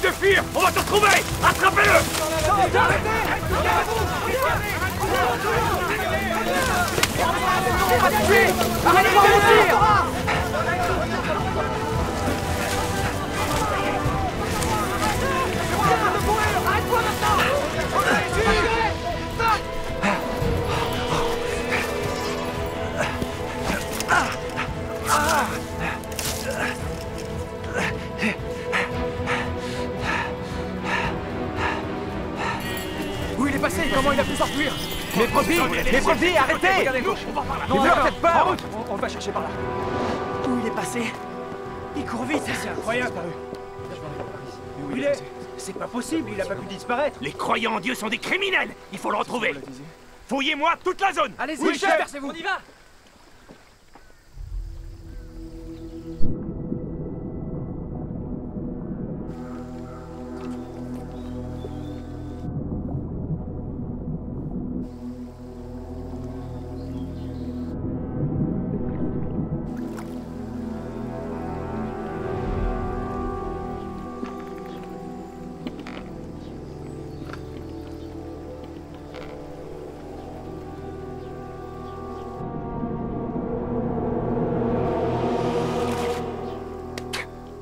Arrête de fuir! On va te retrouver! Attrapez-le! Arrêtez de fuir! Arrête-toi maintenant! Où il est passé? Comment il a pu s'enfuir? Les brebis, arrêtez! Regardez-nous! On va par là! Non, faites pas! en route! On va chercher par là. Où il est passé? Il court vite! C'est incroyable! Où il est? C'est pas possible, il a pas pu disparaître! Les croyants en Dieu sont des criminels! Il faut le retrouver! Fouillez-moi toute la zone! Allez-y, Oui, chef, dispersez-vous. on y va!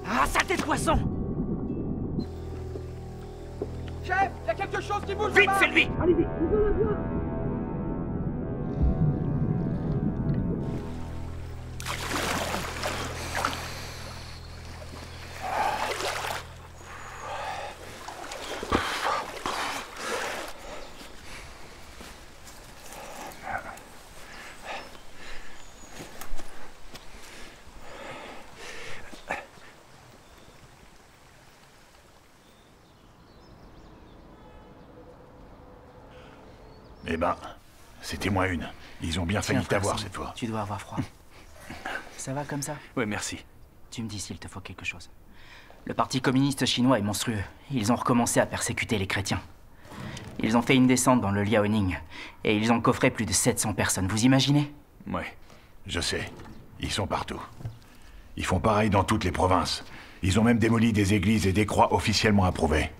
Ah, saleté de poisson! Chef, il y a quelque chose qui bouge Vite, là-bas. c'est lui! Eh ben, c'était moins une. Ils ont bien failli t'avoir cette fois. Tu dois avoir froid. Ça va comme ça? Oui, merci. Tu me dis s'il te faut quelque chose. Le parti communiste chinois est monstrueux. Ils ont recommencé à persécuter les chrétiens. Ils ont fait une descente dans le Liaoning et ils ont coffré plus de 700 personnes. Vous imaginez? Ouais. Je sais. Ils sont partout. Ils font pareil dans toutes les provinces. Ils ont même démoli des églises et des croix officiellement approuvées.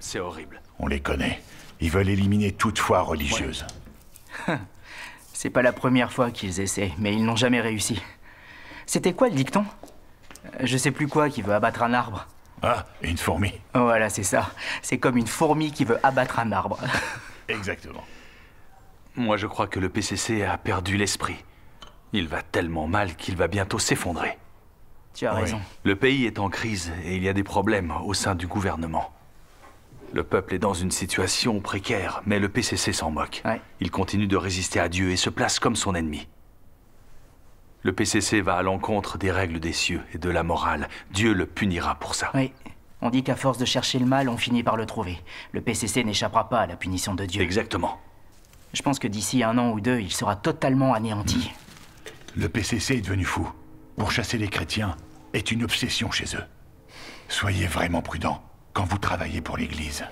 C'est horrible. On les connaît. Ils veulent éliminer toute foi religieuse. C'est pas la première fois qu'ils essaient, mais ils n'ont jamais réussi. C'était quoi le dicton? Je sais plus quoi qui veut abattre un arbre. Ah, une fourmi. Voilà, c'est ça. C'est comme une fourmi qui veut abattre un arbre. Exactement. Moi, je crois que le PCC a perdu l'esprit. Il va tellement mal qu'il va bientôt s'effondrer. Tu as Oui. raison. Le pays est en crise et il y a des problèmes au sein du gouvernement. Le peuple est dans une situation précaire, mais le PCC s'en moque. Ouais. Il continue de résister à Dieu et se place comme son ennemi. Le PCC va à l'encontre des règles des cieux et de la morale. Dieu le punira pour ça. Oui. On dit qu'à force de chercher le mal, on finit par le trouver. Le PCC n'échappera pas à la punition de Dieu. Exactement. Je pense que d'ici 1 an ou 2, il sera totalement anéanti. Le PCC est devenu fou. Pourchasser les chrétiens est une obsession chez eux. Soyez vraiment prudents quand vous travaillez pour l'Église.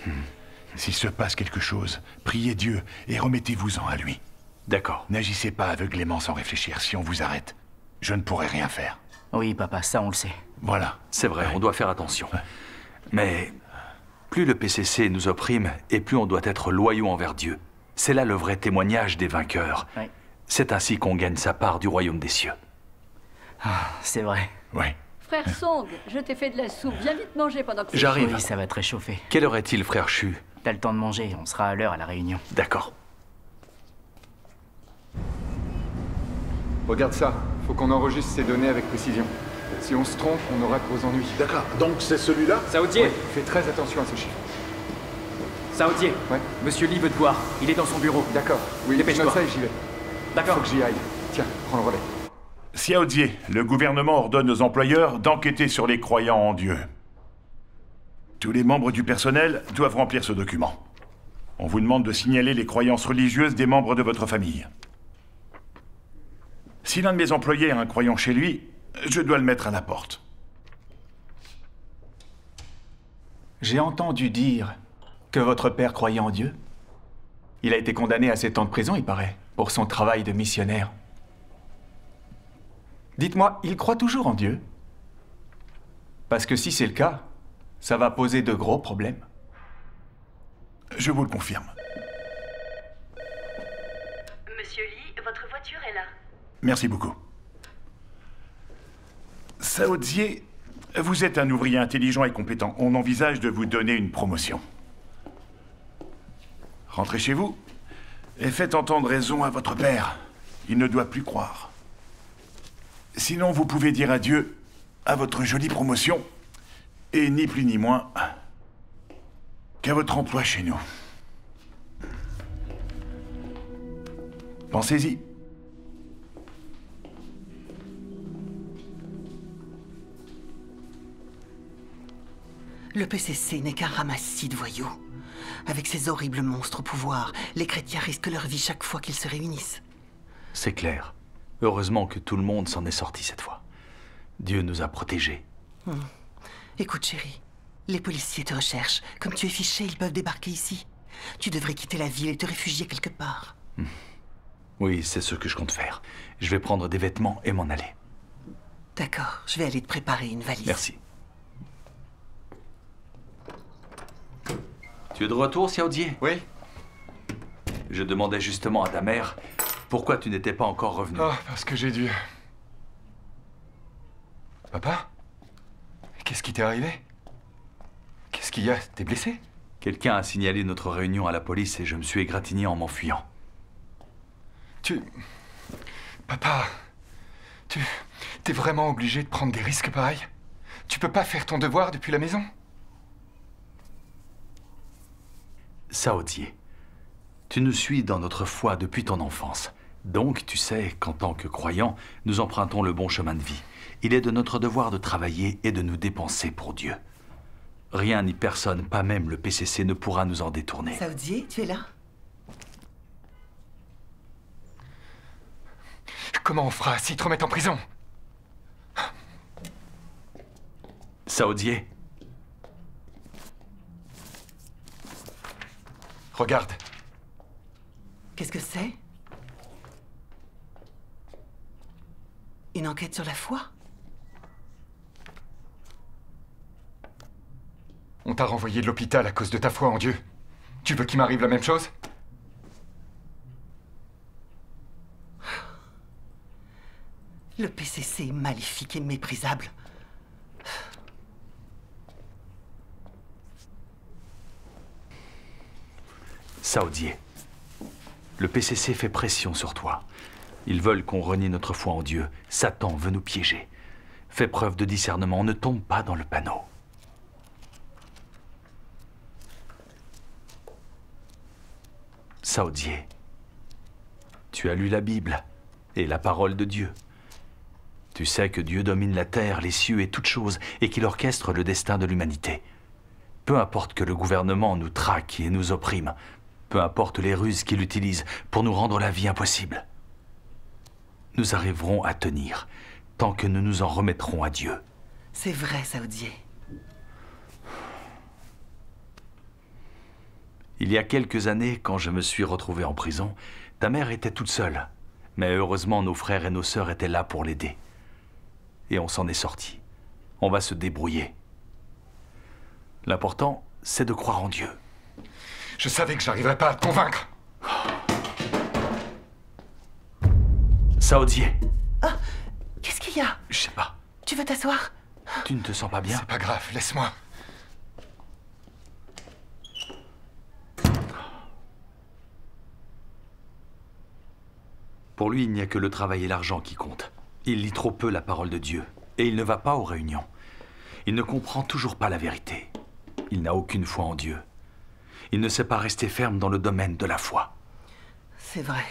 S'il se passe quelque chose, priez Dieu et remettez-vous-en à lui. D'accord. N'agissez pas aveuglément sans réfléchir. Si on vous arrête, je ne pourrai rien faire. Oui, papa, ça on le sait. Voilà. C'est vrai, Ouais. on doit faire attention. Mais plus le PCC nous opprime et plus on doit être loyaux envers Dieu. C'est là le vrai témoignage des vainqueurs. Oui. C'est ainsi qu'on gagne sa part du royaume des cieux. C'est vrai. Ouais. Frère Song, je t'ai fait de la soupe. Viens vite manger pendant que c'est J'arrive. Oui, ça va te réchauffer. Quelle heure est-il, frère Chu? T'as le temps de manger, on sera à l'heure à la réunion. D'accord. Regarde ça, faut qu'on enregistre ces données avec précision. Si on se trompe, on aura de gros ennuis. D'accord, donc c'est celui-là? Saoudier, Fais très attention à ce chiffre. Saoudier, Ouais. Monsieur Lee veut te voir. Il est dans son bureau. D'accord, oui, je Dépêche-toi. note ça et j'y vais. D'accord. Faut que j'y aille. Tiens, prends le relais. Xiao Jie, le gouvernement ordonne aux employeurs d'enquêter sur les croyants en Dieu. Tous les membres du personnel doivent remplir ce document. On vous demande de signaler les croyances religieuses des membres de votre famille. Si l'un de mes employés a un croyant chez lui, je dois le mettre à la porte. J'ai entendu dire que votre père croyait en Dieu. Il a été condamné à 7 ans de prison, il paraît, pour son travail de missionnaire. Dites-moi, il croit toujours en Dieu? Parce que si c'est le cas, Ça va poser de gros problèmes. Je vous le confirme. Monsieur Lee, votre voiture est là. Merci beaucoup. Saodzie, vous êtes un ouvrier intelligent et compétent. On envisage de vous donner une promotion. Rentrez chez vous et faites entendre raison à votre père. Il ne doit plus croire. Sinon, vous pouvez dire adieu à votre jolie promotion et ni plus ni moins qu'à votre emploi chez nous. Pensez-y. Le PCC n'est qu'un ramassis de voyous. Avec ces horribles monstres au pouvoir, les chrétiens risquent leur vie chaque fois qu'ils se réunissent. C'est clair. Heureusement que tout le monde s'en est sorti cette fois. Dieu nous a protégés. Écoute, chérie, les policiers te recherchent. Comme tu es fiché, ils peuvent débarquer ici. Tu devrais quitter la ville et te réfugier quelque part. Oui, c'est ce que je compte faire. Je vais prendre des vêtements et m'en aller. D'accord, je vais aller te préparer une valise. Merci. Tu es de retour, Saodzie? Oui. Je demandais justement à ta mère pourquoi tu n'étais pas encore revenu. Oh, parce que j'ai dû... Papa? Qu'est-ce qui t'est arrivé? Qu'est-ce qu'il y a? T'es blessé? Quelqu'un a signalé notre réunion à la police et je me suis égratigné en m'enfuyant. Papa... T'es vraiment obligé de prendre des risques pareils? Tu peux pas faire ton devoir depuis la maison? Saodzie, tu nous suis dans notre foi depuis ton enfance. Donc, tu sais qu'en tant que croyants, nous empruntons le bon chemin de vie. Il est de notre devoir de travailler et de nous dépenser pour Dieu. Rien ni personne, pas même le PCC, ne pourra nous en détourner. Saodzie, tu es là? Comment on fera s'ils te remettent en prison? Saodzie, regarde. Qu'est-ce que c'est? Une enquête sur la foi? On t'a renvoyé de l'hôpital à cause de ta foi en Dieu. Tu veux qu'il m'arrive la même chose? Le PCC est maléfique et méprisable. Saodzie, le PCC fait pression sur toi. Ils veulent qu'on renie notre foi en Dieu. Satan veut nous piéger. Fais preuve de discernement, ne tombe pas dans le panneau. Saodzie, tu as lu la Bible et la parole de Dieu. Tu sais que Dieu domine la terre, les cieux et toutes choses, et qu'il orchestre le destin de l'humanité. Peu importe que le gouvernement nous traque et nous opprime, peu importe les ruses qu'il utilise pour nous rendre la vie impossible, nous arriverons à tenir tant que nous nous en remettrons à Dieu. C'est vrai, Saodzie. Il y a quelques années, quand je me suis retrouvé en prison, ta mère était toute seule. Mais heureusement, nos frères et nos sœurs étaient là pour l'aider. Et on s'en est sorti. On va se débrouiller. L'important, c'est de croire en Dieu. Je savais que j'arriverais pas à te convaincre. Saodzie. Ah, qu'est-ce qu'il y a? Je sais pas. Tu veux t'asseoir? Tu ne te sens pas bien? C'est pas grave, laisse-moi. Pour lui, il n'y a que le travail et l'argent qui comptent. Il lit trop peu la parole de Dieu. Et il ne va pas aux réunions. Il ne comprend toujours pas la vérité. Il n'a aucune foi en Dieu. Il ne sait pas rester ferme dans le domaine de la foi. C'est vrai.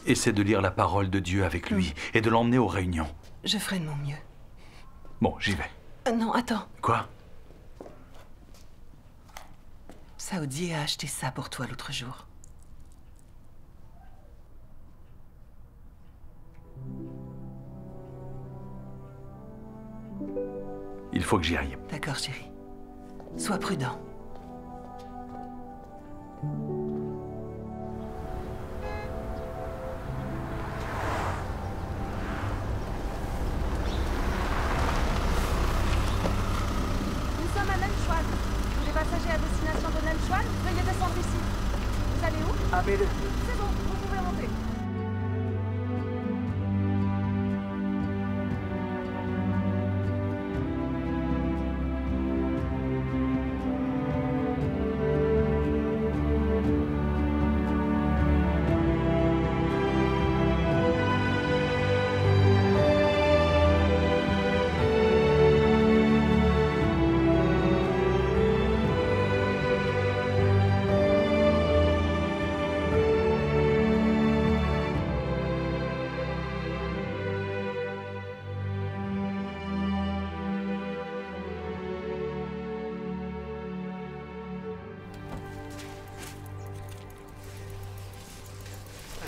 Essaie de lire la parole de Dieu avec lui et de l'emmener aux réunions. Je ferai de mon mieux. Bon, j'y vais. Non, attends. Quoi? Saodzie a acheté ça pour toi l'autre jour. Il faut que j'y aille. D'accord, chérie. Sois prudent.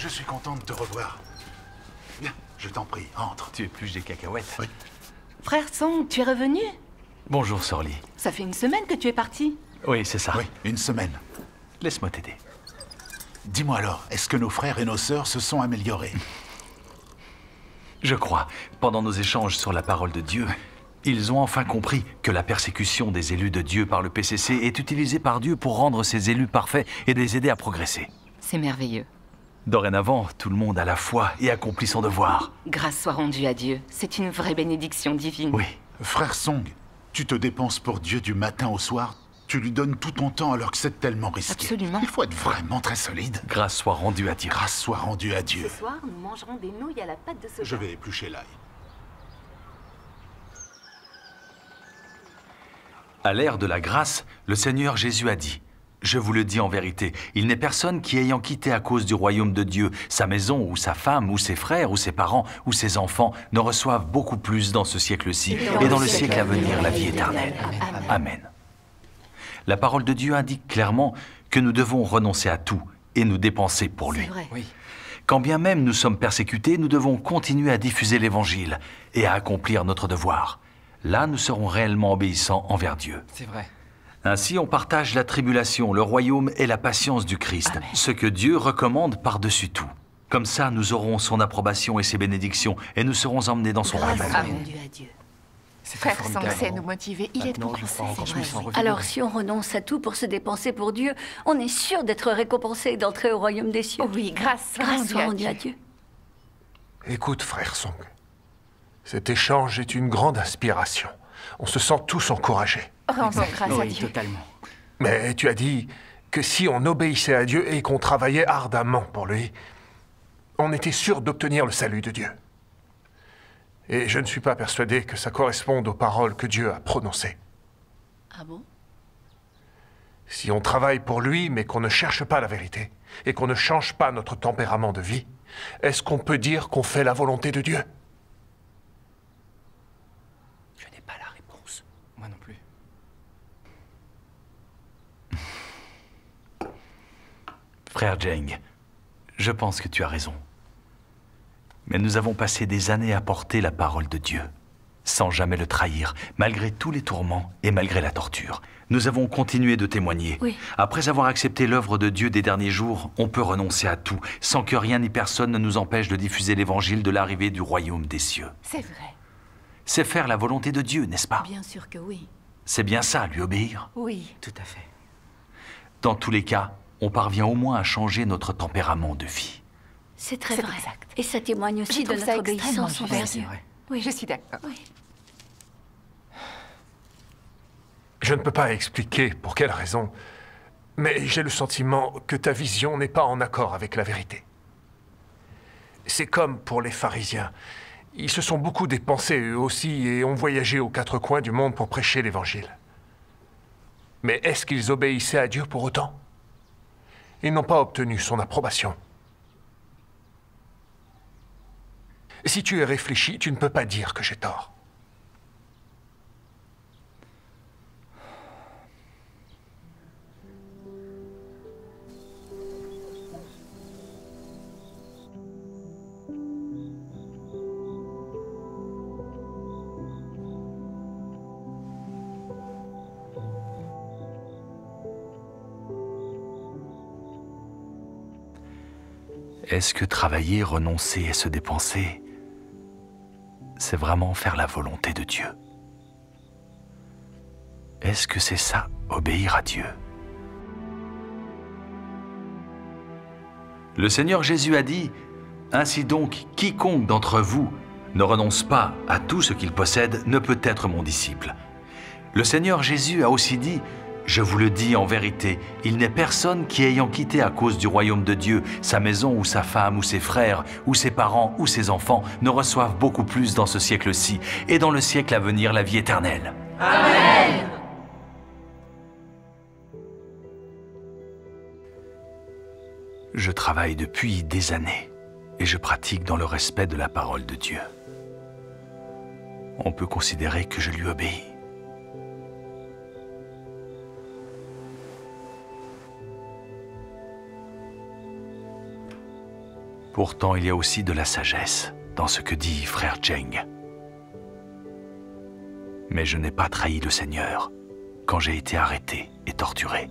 je suis content de te revoir. Viens, je t'en prie, entre. Tu épluches des cacahuètes. Oui. Frère Song, tu es revenu? Bonjour, Sœur Lee. Ça fait une semaine que tu es parti. Oui, c'est ça. Oui, une semaine. Laisse-moi t'aider. Dis-moi alors, est-ce que nos frères et nos sœurs se sont améliorés? Je crois, pendant nos échanges sur la parole de Dieu, ils ont enfin compris que la persécution des élus de Dieu par le PCC est utilisée par Dieu pour rendre ces élus parfaits et les aider à progresser. C'est merveilleux. Dorénavant, tout le monde a la foi et accomplit son devoir. Grâce soit rendue à Dieu. C'est une vraie bénédiction divine. Oui. Frère Song, tu te dépenses pour Dieu du matin au soir. Tu lui donnes tout ton temps alors que c'est tellement risqué. Absolument. Il faut être vraiment très solide. Grâce soit rendue à Dieu. Grâce soit rendue à Dieu. Ce soir, nous mangerons des nouilles à la pâte de soja. Je vais éplucher l'ail. À l'ère de la grâce, le Seigneur Jésus a dit « Je vous le dis en vérité, il n'est personne qui, ayant quitté à cause du royaume de Dieu sa maison ou sa femme ou ses frères ou ses parents ou ses enfants, ne reçoive beaucoup plus dans ce siècle-ci et dans le siècle à venir la vie éternelle. Amen. » La parole de Dieu indique clairement que nous devons renoncer à tout et nous dépenser pour lui. C'est vrai. Oui. Quand bien même nous sommes persécutés, nous devons continuer à diffuser l'Évangile et à accomplir notre devoir. Là, nous serons réellement obéissants envers Dieu. C'est vrai. Ainsi, on partage la tribulation, le royaume et la patience du Christ, Amen. ce que Dieu recommande par-dessus tout. Comme ça, nous aurons son approbation et ses bénédictions, et nous serons emmenés dans son Grâce royaume. soit rendue à Dieu. C'est très Frère Sang formidable. sait nous motiver. Il est Maintenant, pour je ça. crois encore c'est plus vrai, en oui. revigorer. Alors, si on renonce à tout pour se dépenser pour Dieu, on est sûr d'être récompensé et d'entrer au royaume des cieux. Oui, grâce Grâce soit rendue rendue à à Dieu. Dieu. Écoute, frère Song, cet échange est une grande inspiration. On se sent tous encouragés. Rendons grâce à Oui, Dieu. totalement. Mais tu as dit que si on obéissait à Dieu et qu'on travaillait ardemment pour lui, on était sûr d'obtenir le salut de Dieu. Et je ne suis pas persuadé que ça corresponde aux paroles que Dieu a prononcées. Ah bon? Si on travaille pour lui, mais qu'on ne cherche pas la vérité, et qu'on ne change pas notre tempérament de vie, est-ce qu'on peut dire qu'on fait la volonté de Dieu? Je n'ai pas la réponse. Moi non plus. Frère Jeng, je pense que tu as raison. Mais nous avons passé des années à porter la parole de Dieu, sans jamais le trahir, malgré tous les tourments et malgré la torture. Nous avons continué de témoigner. Oui. Après avoir accepté l'œuvre de Dieu des derniers jours, on peut renoncer à tout, sans que rien ni personne ne nous empêche de diffuser l'évangile de l'arrivée du royaume des cieux. C'est vrai. C'est faire la volonté de Dieu, n'est-ce pas? Bien sûr que oui. C'est bien ça, lui obéir. Oui. Tout à fait. Dans tous les cas, on parvient au moins à changer notre tempérament de vie. C'est très C'est vrai. exact. Et ça témoigne aussi Je de trouve ça notre extrêmement obéissance juste. envers C'est Dieu. vrai. Oui, je suis d'accord. Oui. Je ne peux pas expliquer pour quelle raison, mais j'ai le sentiment que ta vision n'est pas en accord avec la vérité. C'est comme pour les pharisiens. Ils se sont beaucoup dépensés eux aussi et ont voyagé aux quatre coins du monde pour prêcher l'Évangile. Mais est-ce qu'ils obéissaient à Dieu pour autant? Ils n'ont pas obtenu son approbation. Si tu es réfléchi, tu ne peux pas dire que j'ai tort. Est-ce que travailler, renoncer et se dépenser, c'est vraiment faire la volonté de Dieu? Est-ce que c'est ça, obéir à Dieu? Le Seigneur Jésus a dit, « Ainsi donc, quiconque d'entre vous ne renonce pas à tout ce qu'il possède ne peut être mon disciple. » Le Seigneur Jésus a aussi dit, « Je vous le dis en vérité, il n'est personne qui, ayant quitté à cause du royaume de Dieu sa maison ou sa femme ou ses frères ou ses parents ou ses enfants, ne reçoive beaucoup plus dans ce siècle-ci et dans le siècle à venir la vie éternelle. » Amen. Je travaille depuis des années et je pratique dans le respect de la parole de Dieu. On peut considérer que je lui obéis. Pourtant, il y a aussi de la sagesse dans ce que dit frère Cheng. Mais je n'ai pas trahi le Seigneur quand j'ai été arrêté et torturé.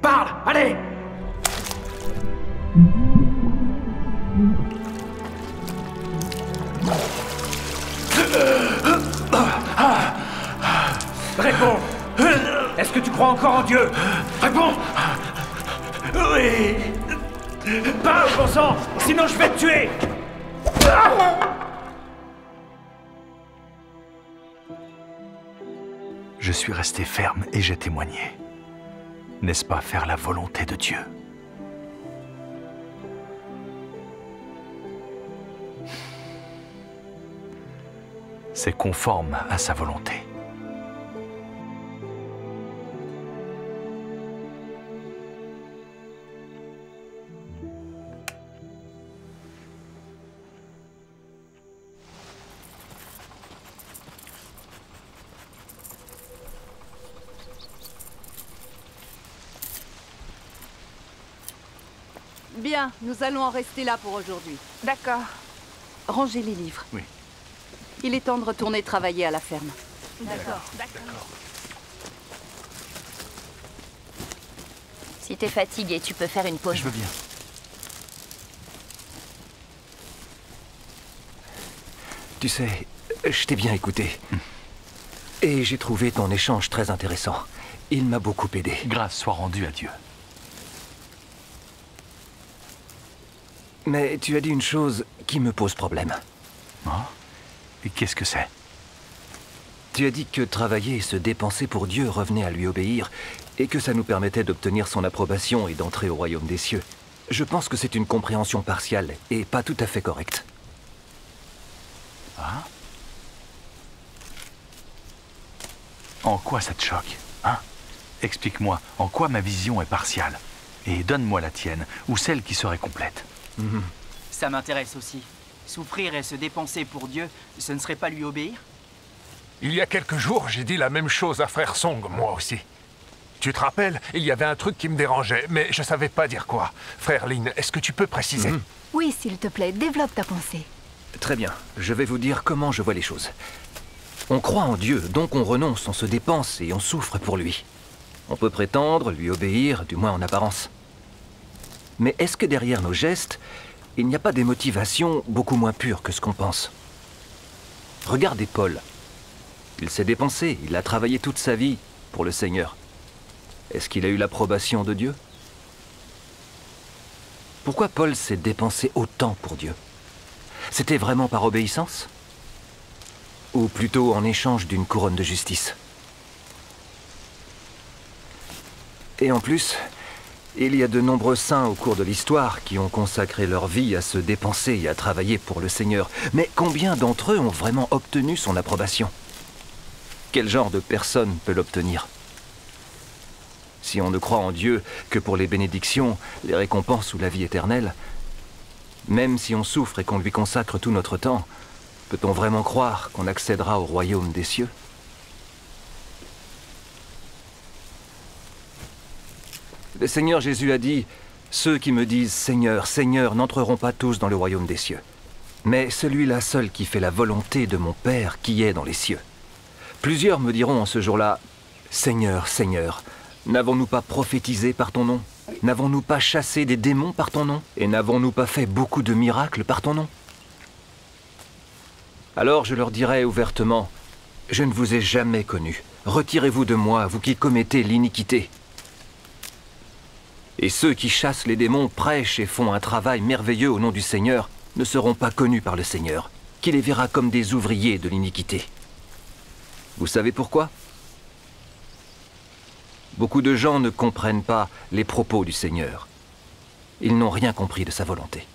Parle, allez! Réponds! Est-ce que tu crois encore en Dieu? Réponds! Oui! Parle, bon sang! Sinon je vais te tuer! Je suis resté ferme et j'ai témoigné. N'est-ce pas faire la volonté de Dieu? C'est conforme à sa volonté. Bien, nous allons en rester là pour aujourd'hui. D'accord. Rangez les livres. Oui. Il est temps de retourner travailler à la ferme. D'accord. Si t'es fatigué, tu peux faire une pause. Je veux bien. Tu sais, je t'ai bien écouté. Et j'ai trouvé ton échange très intéressant. Il m'a beaucoup aidé. Grâce soit rendue à Dieu. Mais tu as dit une chose qui me pose problème. Hein? Et qu'est-ce que c'est? Tu as dit que travailler et se dépenser pour Dieu revenait à lui obéir, et que ça nous permettait d'obtenir son approbation et d'entrer au royaume des cieux. Je pense que c'est une compréhension partiale et pas tout à fait correcte. Hein? En quoi ça te choque? Hein? Explique-moi, en quoi ma vision est partiale? Et donne-moi la tienne, ou celle qui serait complète. Ça m'intéresse aussi. Souffrir et se dépenser pour Dieu, ce ne serait pas lui obéir? Il y a quelques jours, j'ai dit la même chose à frère Song, moi aussi. Tu te rappelles, il y avait un truc qui me dérangeait, mais je savais pas dire quoi. Frère Lin, est-ce que tu peux préciser? Oui, s'il te plaît, développe ta pensée. Très bien, je vais vous dire comment je vois les choses. On croit en Dieu, donc on renonce, on se dépense et on souffre pour lui. On peut prétendre lui obéir, du moins en apparence. Mais est-ce que derrière nos gestes, il n'y a pas des motivations beaucoup moins pures que ce qu'on pense? Regardez Paul. Il s'est dépensé, il a travaillé toute sa vie pour le Seigneur. Est-ce qu'il a eu l'approbation de Dieu? Pourquoi Paul s'est dépensé autant pour Dieu? C'était vraiment par obéissance? Ou plutôt en échange d'une couronne de justice? Et en plus, il y a de nombreux saints au cours de l'histoire qui ont consacré leur vie à se dépenser et à travailler pour le Seigneur. Mais combien d'entre eux ont vraiment obtenu son approbation? Quel genre de personne peut l'obtenir? Si on ne croit en Dieu que pour les bénédictions, les récompenses ou la vie éternelle, même si on souffre et qu'on lui consacre tout notre temps, peut-on vraiment croire qu'on accédera au royaume des cieux? Le Seigneur Jésus a dit, « Ceux qui me disent « Seigneur, Seigneur » n'entreront pas tous dans le royaume des cieux. Mais celui-là seul qui fait la volonté de mon Père qui est dans les cieux. » Plusieurs me diront en ce jour-là, « Seigneur, Seigneur, n'avons-nous pas prophétisé par ton nom? N'avons-nous pas chassé des démons par ton nom? Et n'avons-nous pas fait beaucoup de miracles par ton nom? » Alors je leur dirai ouvertement, « Je ne vous ai jamais connu. Retirez-vous de moi, vous qui commettez l'iniquité. » Et ceux qui chassent les démons, prêchent et font un travail merveilleux au nom du Seigneur, ne seront pas connus par le Seigneur, qui les verra comme des ouvriers de l'iniquité. Vous savez pourquoi? Beaucoup de gens ne comprennent pas les propos du Seigneur. Ils n'ont rien compris de sa volonté.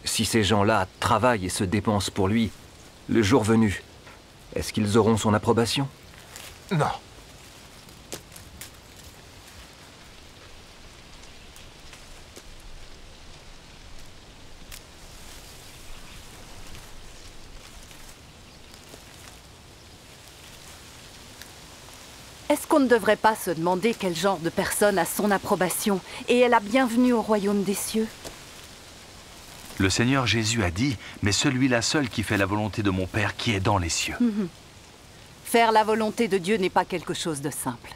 Si ces gens-là travaillent et se dépensent pour lui, le jour venu, est-ce qu'ils auront son approbation? Non. Est-ce qu'on ne devrait pas se demander quel genre de personne a son approbation et est la bienvenue au royaume des cieux? Le Seigneur Jésus a dit, mais celui-là seul qui fait la volonté de mon Père qui est dans les cieux. Faire la volonté de Dieu n'est pas quelque chose de simple.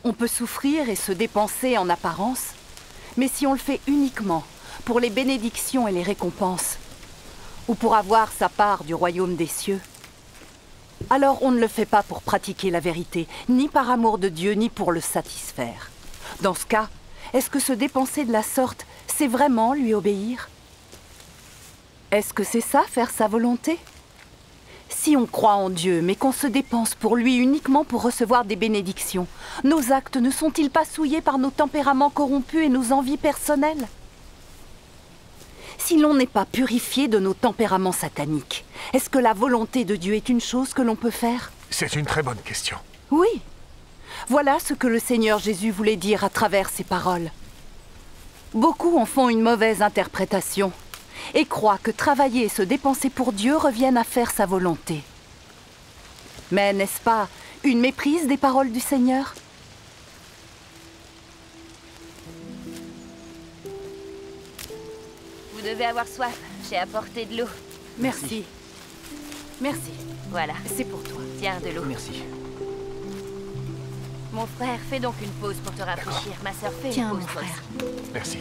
On peut souffrir et se dépenser en apparence, mais si on le fait uniquement pour les bénédictions et les récompenses, ou pour avoir sa part du royaume des cieux, alors on ne le fait pas pour pratiquer la vérité, ni par amour de Dieu, ni pour le satisfaire. Dans ce cas, est-ce que se dépenser de la sorte, c'est vraiment lui obéir? Est-ce que c'est ça, faire sa volonté? Si on croit en Dieu, mais qu'on se dépense pour lui uniquement pour recevoir des bénédictions, nos actes ne sont-ils pas souillés par nos tempéraments corrompus et nos envies personnelles? Si l'on n'est pas purifié de nos tempéraments sataniques, est-ce que la volonté de Dieu est une chose que l'on peut faire? C'est une très bonne question. Oui. Voilà ce que le Seigneur Jésus voulait dire à travers ces paroles. Beaucoup en font une mauvaise interprétation et croient que travailler et se dépenser pour Dieu reviennent à faire sa volonté. Mais n'est-ce pas une méprise des paroles du Seigneur? Vous devez avoir soif. J'ai apporté de l'eau. Merci. Merci. Voilà. C'est pour toi. Tiens, de l'eau. Merci. Mon frère, fais donc une pause pour te rafraîchir. Ma sœur, fais Tiens, une pause, mon toi frère. aussi. Merci.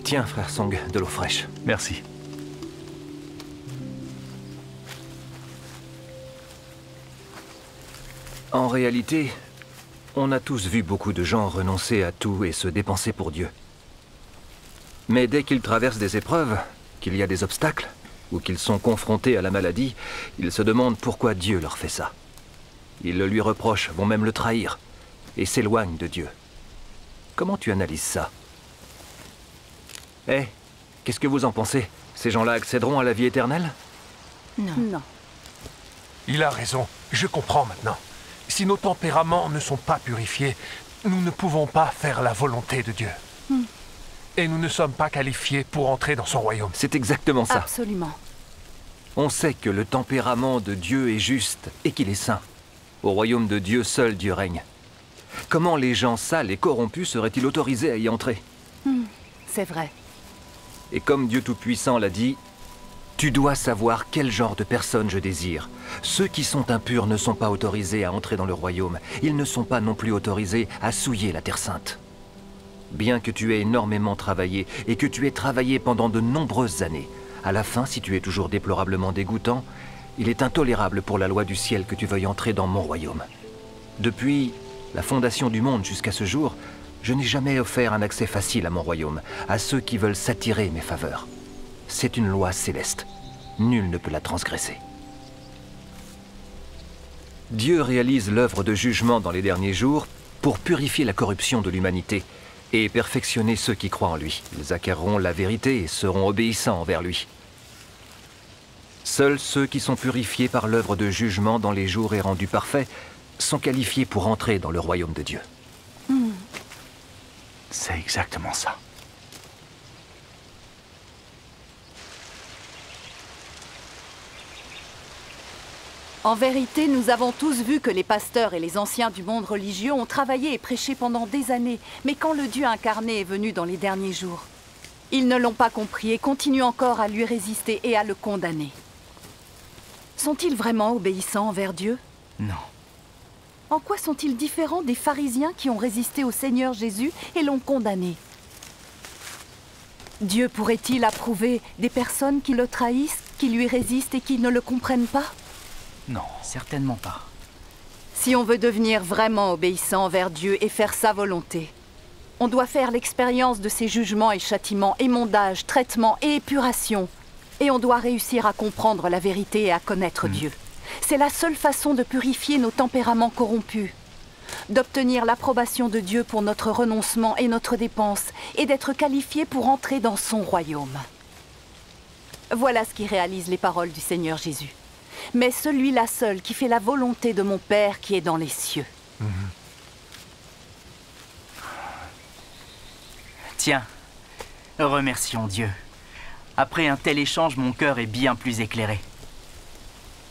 Tiens, frère Song, de l'eau fraîche. Merci. En réalité, on a tous vu beaucoup de gens renoncer à tout et se dépenser pour Dieu. Mais dès qu'ils traversent des épreuves, qu'il y a des obstacles, ou qu'ils sont confrontés à la maladie, ils se demandent pourquoi Dieu leur fait ça. Ils le lui reprochent, vont même le trahir, et s'éloignent de Dieu. Comment tu analyses ça? Eh, qu'est-ce que vous en pensez? Ces gens-là accéderont à la vie éternelle? Non. Il a raison. Je comprends maintenant. Si nos tempéraments ne sont pas purifiés, nous ne pouvons pas faire la volonté de Dieu. Et nous ne sommes pas qualifiés pour entrer dans son royaume. C'est exactement ça. Absolument. On sait que le tempérament de Dieu est juste et qu'il est saint. Au royaume de Dieu, seul Dieu règne. Comment les gens sales et corrompus seraient-ils autorisés à y entrer? C'est vrai. Et comme Dieu Tout-Puissant l'a dit, tu dois savoir quel genre de personnes je désire. Ceux qui sont impurs ne sont pas autorisés à entrer dans le royaume. Ils ne sont pas non plus autorisés à souiller la Terre Sainte. Bien que tu aies énormément travaillé et que tu aies travaillé pendant de nombreuses années, à la fin, si tu es toujours déplorablement dégoûtant, il est intolérable pour la loi du ciel que tu veuilles entrer dans mon royaume. Depuis la fondation du monde jusqu'à ce jour, je n'ai jamais offert un accès facile à mon royaume, à ceux qui veulent s'attirer mes faveurs. C'est une loi céleste. Nul ne peut la transgresser. Dieu réalise l'œuvre de jugement dans les derniers jours pour purifier la corruption de l'humanité et perfectionner ceux qui croient en lui. Ils acquerront la vérité et seront obéissants envers lui. Seuls ceux qui sont purifiés par l'œuvre de jugement dans les jours et rendus parfaits sont qualifiés pour entrer dans le royaume de Dieu. C'est exactement ça. En vérité, nous avons tous vu que les pasteurs et les anciens du monde religieux ont travaillé et prêché pendant des années. Mais quand le Dieu incarné est venu dans les derniers jours, ils ne l'ont pas compris et continuent encore à lui résister et à le condamner. Sont-ils vraiment obéissants envers Dieu? Non. En quoi sont-ils différents des pharisiens qui ont résisté au Seigneur Jésus et l'ont condamné? Dieu pourrait-il approuver des personnes qui le trahissent, qui lui résistent et qui ne le comprennent pas? Non, certainement pas. Si on veut devenir vraiment obéissant envers Dieu et faire sa volonté, on doit faire l'expérience de ses jugements et châtiments, émondages, traitements et épuration. Et on doit réussir à comprendre la vérité et à connaître Dieu. C'est la seule façon de purifier nos tempéraments corrompus, d'obtenir l'approbation de Dieu pour notre renoncement et notre dépense, et d'être qualifié pour entrer dans son royaume. Voilà ce qui réalise les paroles du Seigneur Jésus. Mais celui-là seul qui fait la volonté de mon Père qui est dans les cieux. Tiens, remercions Dieu. Après un tel échange, mon cœur est bien plus éclairé.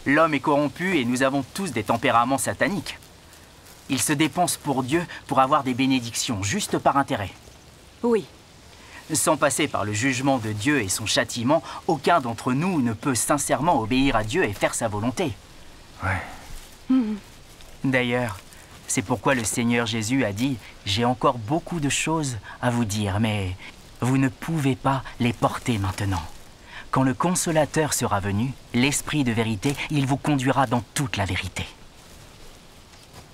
L'homme est corrompu et nous avons tous des tempéraments sataniques. Ils se dépensent pour Dieu pour avoir des bénédictions, juste par intérêt. Oui. Sans passer par le jugement de Dieu et son châtiment, aucun d'entre nous ne peut sincèrement obéir à Dieu et faire sa volonté. Ouais. D'ailleurs, c'est pourquoi le Seigneur Jésus a dit « J'ai encore beaucoup de choses à vous dire, mais vous ne pouvez pas les porter maintenant. Quand le Consolateur sera venu, l'Esprit de vérité, il vous conduira dans toute la vérité. »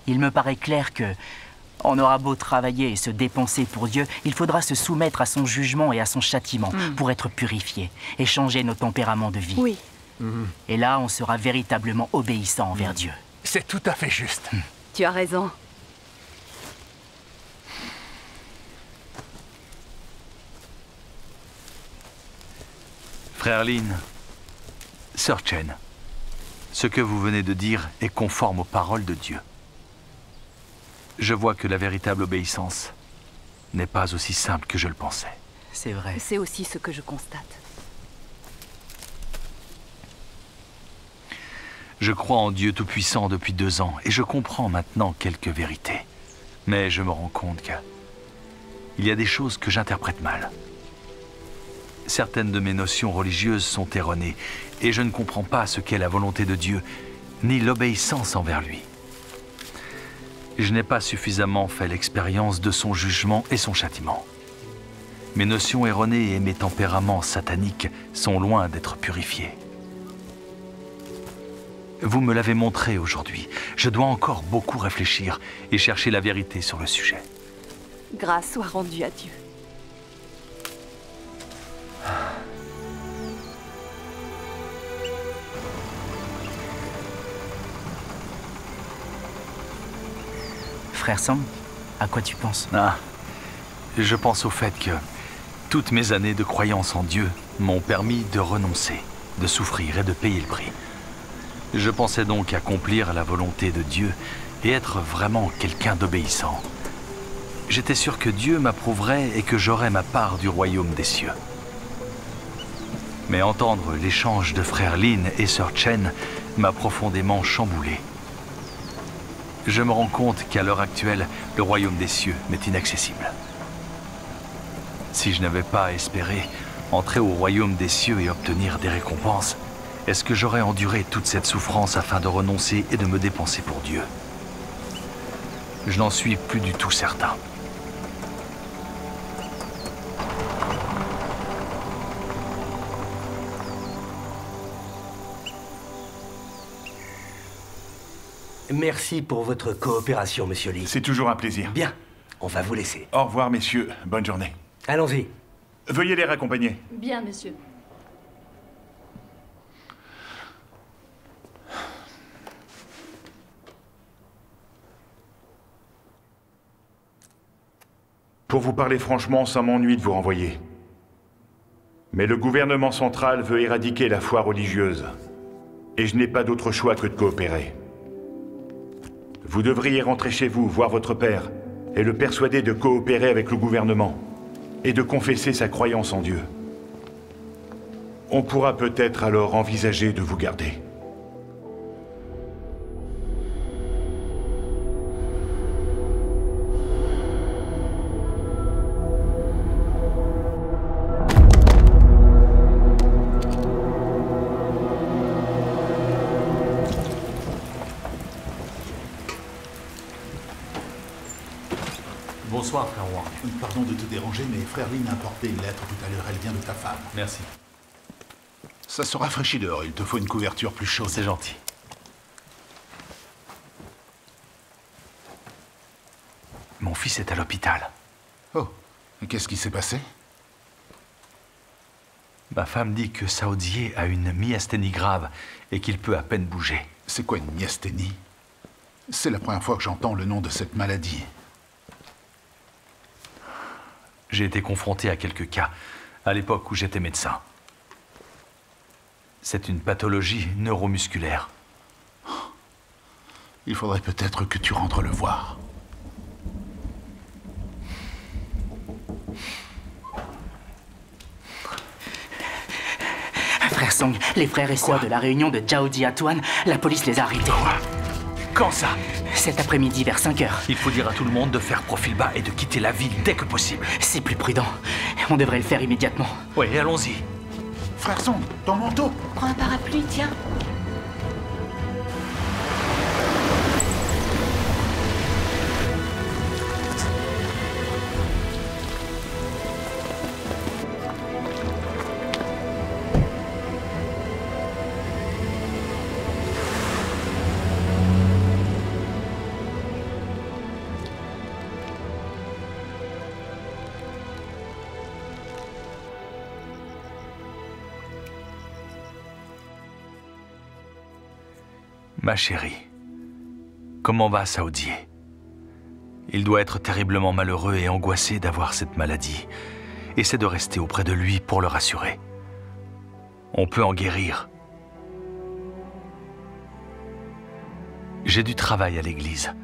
Il me paraît clair que, on aura beau travailler et se dépenser pour Dieu, il faudra se soumettre à son jugement et à son châtiment pour être purifié et changer nos tempéraments de vie. Oui. Et là, on sera véritablement obéissant envers Dieu. C'est tout à fait juste. Tu as raison. Frère Lin, Sœur Chen, ce que vous venez de dire est conforme aux paroles de Dieu. Je vois que la véritable obéissance n'est pas aussi simple que je le pensais. C'est vrai. C'est aussi ce que je constate. Je crois en Dieu Tout-Puissant depuis 2 ans et je comprends maintenant quelques vérités. Mais je me rends compte qu'il y a des choses que j'interprète mal. Certaines de mes notions religieuses sont erronées et je ne comprends pas ce qu'est la volonté de Dieu, ni l'obéissance envers lui. Je n'ai pas suffisamment fait l'expérience de son jugement et son châtiment. Mes notions erronées et mes tempéraments sataniques sont loin d'être purifiés. Vous me l'avez montré aujourd'hui. Je dois encore beaucoup réfléchir et chercher la vérité sur le sujet. Grâce soit rendue à Dieu. Frère Sang, à quoi tu penses? Je pense au fait que toutes mes années de croyance en Dieu m'ont permis de renoncer, de souffrir et de payer le prix. Je pensais donc accomplir la volonté de Dieu et être vraiment quelqu'un d'obéissant. J'étais sûr que Dieu m'approuverait et que j'aurais ma part du royaume des cieux. Mais entendre l'échange de frère Lin et sœur Chen m'a profondément chamboulé. Je me rends compte qu'à l'heure actuelle, le royaume des cieux m'est inaccessible. Si je n'avais pas espéré entrer au royaume des cieux et obtenir des récompenses, est-ce que j'aurais enduré toute cette souffrance afin de renoncer et de me dépenser pour Dieu? Je n'en suis plus du tout certain. Merci pour votre coopération, monsieur Lee. C'est toujours un plaisir. Bien, on va vous laisser. Au revoir, messieurs. Bonne journée. Allons-y. Veuillez les raccompagner. Bien, monsieur. Pour vous parler franchement, ça m'ennuie de vous renvoyer. Mais le gouvernement central veut éradiquer la foi religieuse. Et je n'ai pas d'autre choix que de coopérer. Vous devriez rentrer chez vous, voir votre père, et le persuader de coopérer avec le gouvernement, et de confesser sa croyance en Dieu. On pourra peut-être alors envisager de vous garder. Bonsoir, frère Wang. Pardon de te déranger, mais frère Lin a apporté une lettre tout à l'heure. Elle vient de ta femme. Merci. Ça se rafraîchit dehors. Il te faut une couverture plus chaude. C'est gentil. Mon fils est à l'hôpital. Oh, et qu'est-ce qui s'est passé? Ma femme dit que Saodier a une myasthénie grave et qu'il peut à peine bouger. C'est quoi une myasthénie? C'est la première fois que j'entends le nom de cette maladie. J'ai été confronté à quelques cas, à l'époque où j'étais médecin. C'est une pathologie neuromusculaire. Il faudrait peut-être que tu rentres le voir. Frère Song, les frères et sœurs de la réunion de Jiao Jiatuan, la police les a arrêtés. Quand ça? Cet après-midi vers 5 h. Il faut dire à tout le monde de faire profil bas et de quitter la ville dès que possible. C'est plus prudent. On devrait le faire immédiatement. Oui, allons-y. Frère Song, ton manteau. Prends un parapluie, tiens. Ma chérie, comment va Saoudier? Il doit être terriblement malheureux et angoissé d'avoir cette maladie. Essaie de rester auprès de lui pour le rassurer. On peut en guérir. J'ai du travail à l'église.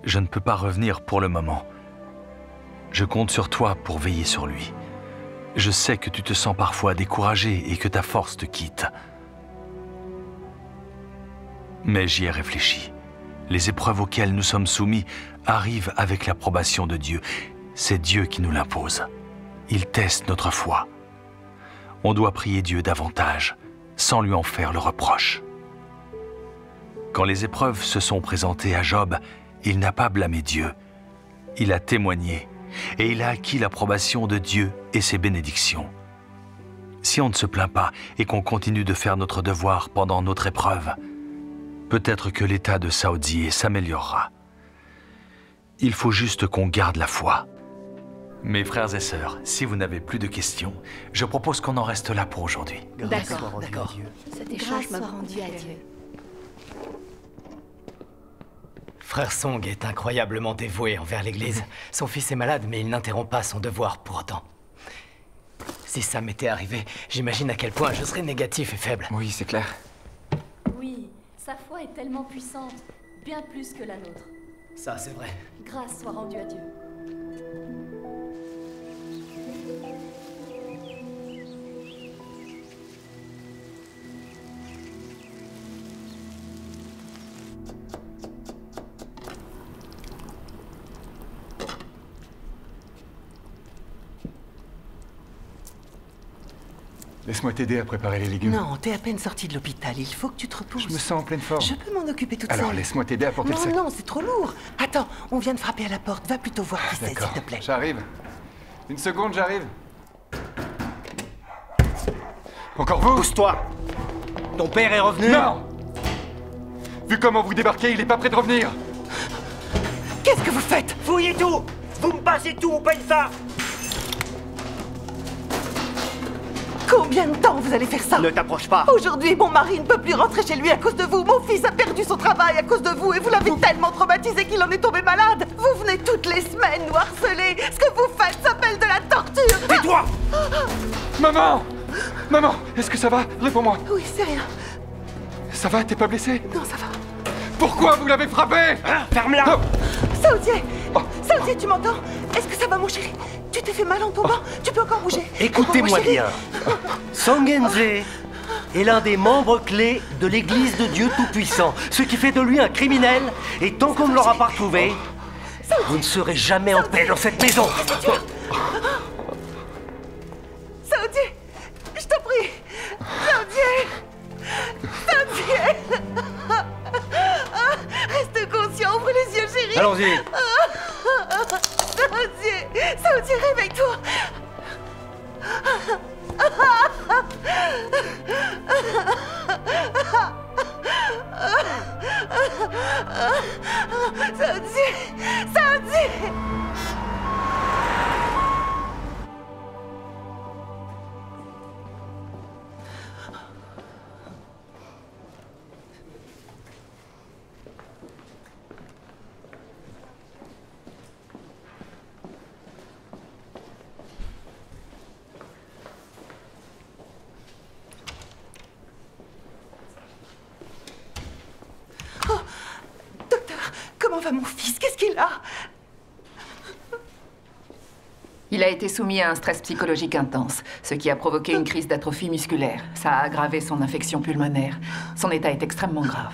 Je ne peux pas revenir pour le moment. Je compte sur toi pour veiller sur lui. Je sais que tu te sens parfois découragé et que ta force te quitte. Mais j'y ai réfléchi. Les épreuves auxquelles nous sommes soumis arrivent avec l'approbation de Dieu. C'est Dieu qui nous l'impose. Il teste notre foi. On doit prier Dieu davantage, sans lui en faire le reproche. Quand les épreuves se sont présentées à Job, il n'a pas blâmé Dieu. Il a témoigné, et il a acquis l'approbation de Dieu et ses bénédictions. Si on ne se plaint pas et qu'on continue de faire notre devoir pendant notre épreuve, peut-être que l'état de Saoudier s'améliorera. Il faut juste qu'on garde la foi. Mes frères et sœurs, si vous n'avez plus de questions, je propose qu'on en reste là pour aujourd'hui. D'accord, d'accord. Cet échange m'a rendu à Dieu. Frère Song est incroyablement dévoué envers l'Église. Son fils est malade, mais il n'interrompt pas son devoir pour autant. Si ça m'était arrivé, j'imagine à quel point je serais négatif et faible. Oui, c'est clair. Oui, sa foi est tellement puissante, bien plus que la nôtre. Ça, c'est vrai. Grâce soit rendue à Dieu. Laisse-moi t'aider à préparer les légumes. Non, t'es à peine sorti de l'hôpital. Il faut que tu te reposes. Je me sens en pleine forme. Je peux m'en occuper toute seule. Alors laisse-moi t'aider à porter le sac. Non, c'est trop lourd. Attends, on vient de frapper à la porte. Va plutôt voir qui c'est, s'il te plaît. J'arrive. Une seconde, j'arrive. Encore vous? Pousse-toi. Ton père est revenu? Non! Vu comment vous débarquez, il est pas prêt de revenir. Qu'est-ce que vous faites? Fouillez tout! Vous me passez tout ou pas une ça? Combien de temps vous allez faire ça? Ne t'approche pas. Aujourd'hui, mon mari ne peut plus rentrer chez lui à cause de vous. Mon fils a perdu son travail à cause de vous et vous l'avez tellement traumatisé qu'il en est tombé malade. Vous venez toutes les semaines nous harceler. Ce que vous faites s'appelle de la torture. Tais-toi! Maman! Maman, est-ce que ça va? Réponds-moi. Oui, c'est rien. Ça va? T'es pas blessé? Non, ça va. Pourquoi vous l'avez frappé? Ferme-la! Saoudier! Saoudier, tu m'entends? Est-ce que ça va, mon chéri? Tu t'es fait mal en tombant? Tu peux encore bouger? Écoutez-moi bien. Song Enze est l'un des membres clés de l'Église de Dieu Tout-Puissant, ce qui fait de lui un criminel, et tant qu'on ne l'aura pas retrouvé, vous ne serez jamais en paix dans cette maison. Saoudier! Je t'en prie! Saoudier! Saoudier! Reste conscient, ouvre les yeux, chérie! Allons-y! Saoudier! Saoudier, réveille-toi! Saoudier! Saoudier! Comment va mon fils? Qu'est-ce qu'il a? Il a été soumis à un stress psychologique intense, ce qui a provoqué une crise d'atrophie musculaire. Ça a aggravé son infection pulmonaire. Son état est extrêmement grave.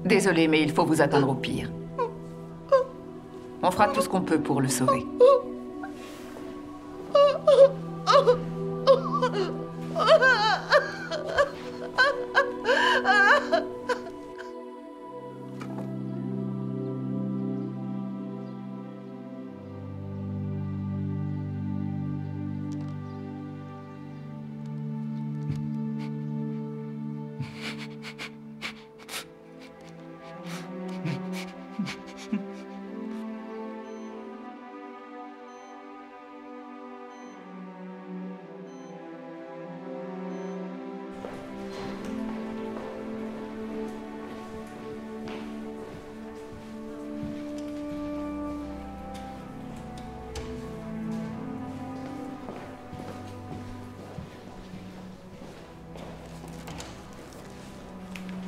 Désolée, mais il faut vous attendre au pire. On fera tout ce qu'on peut pour le sauver.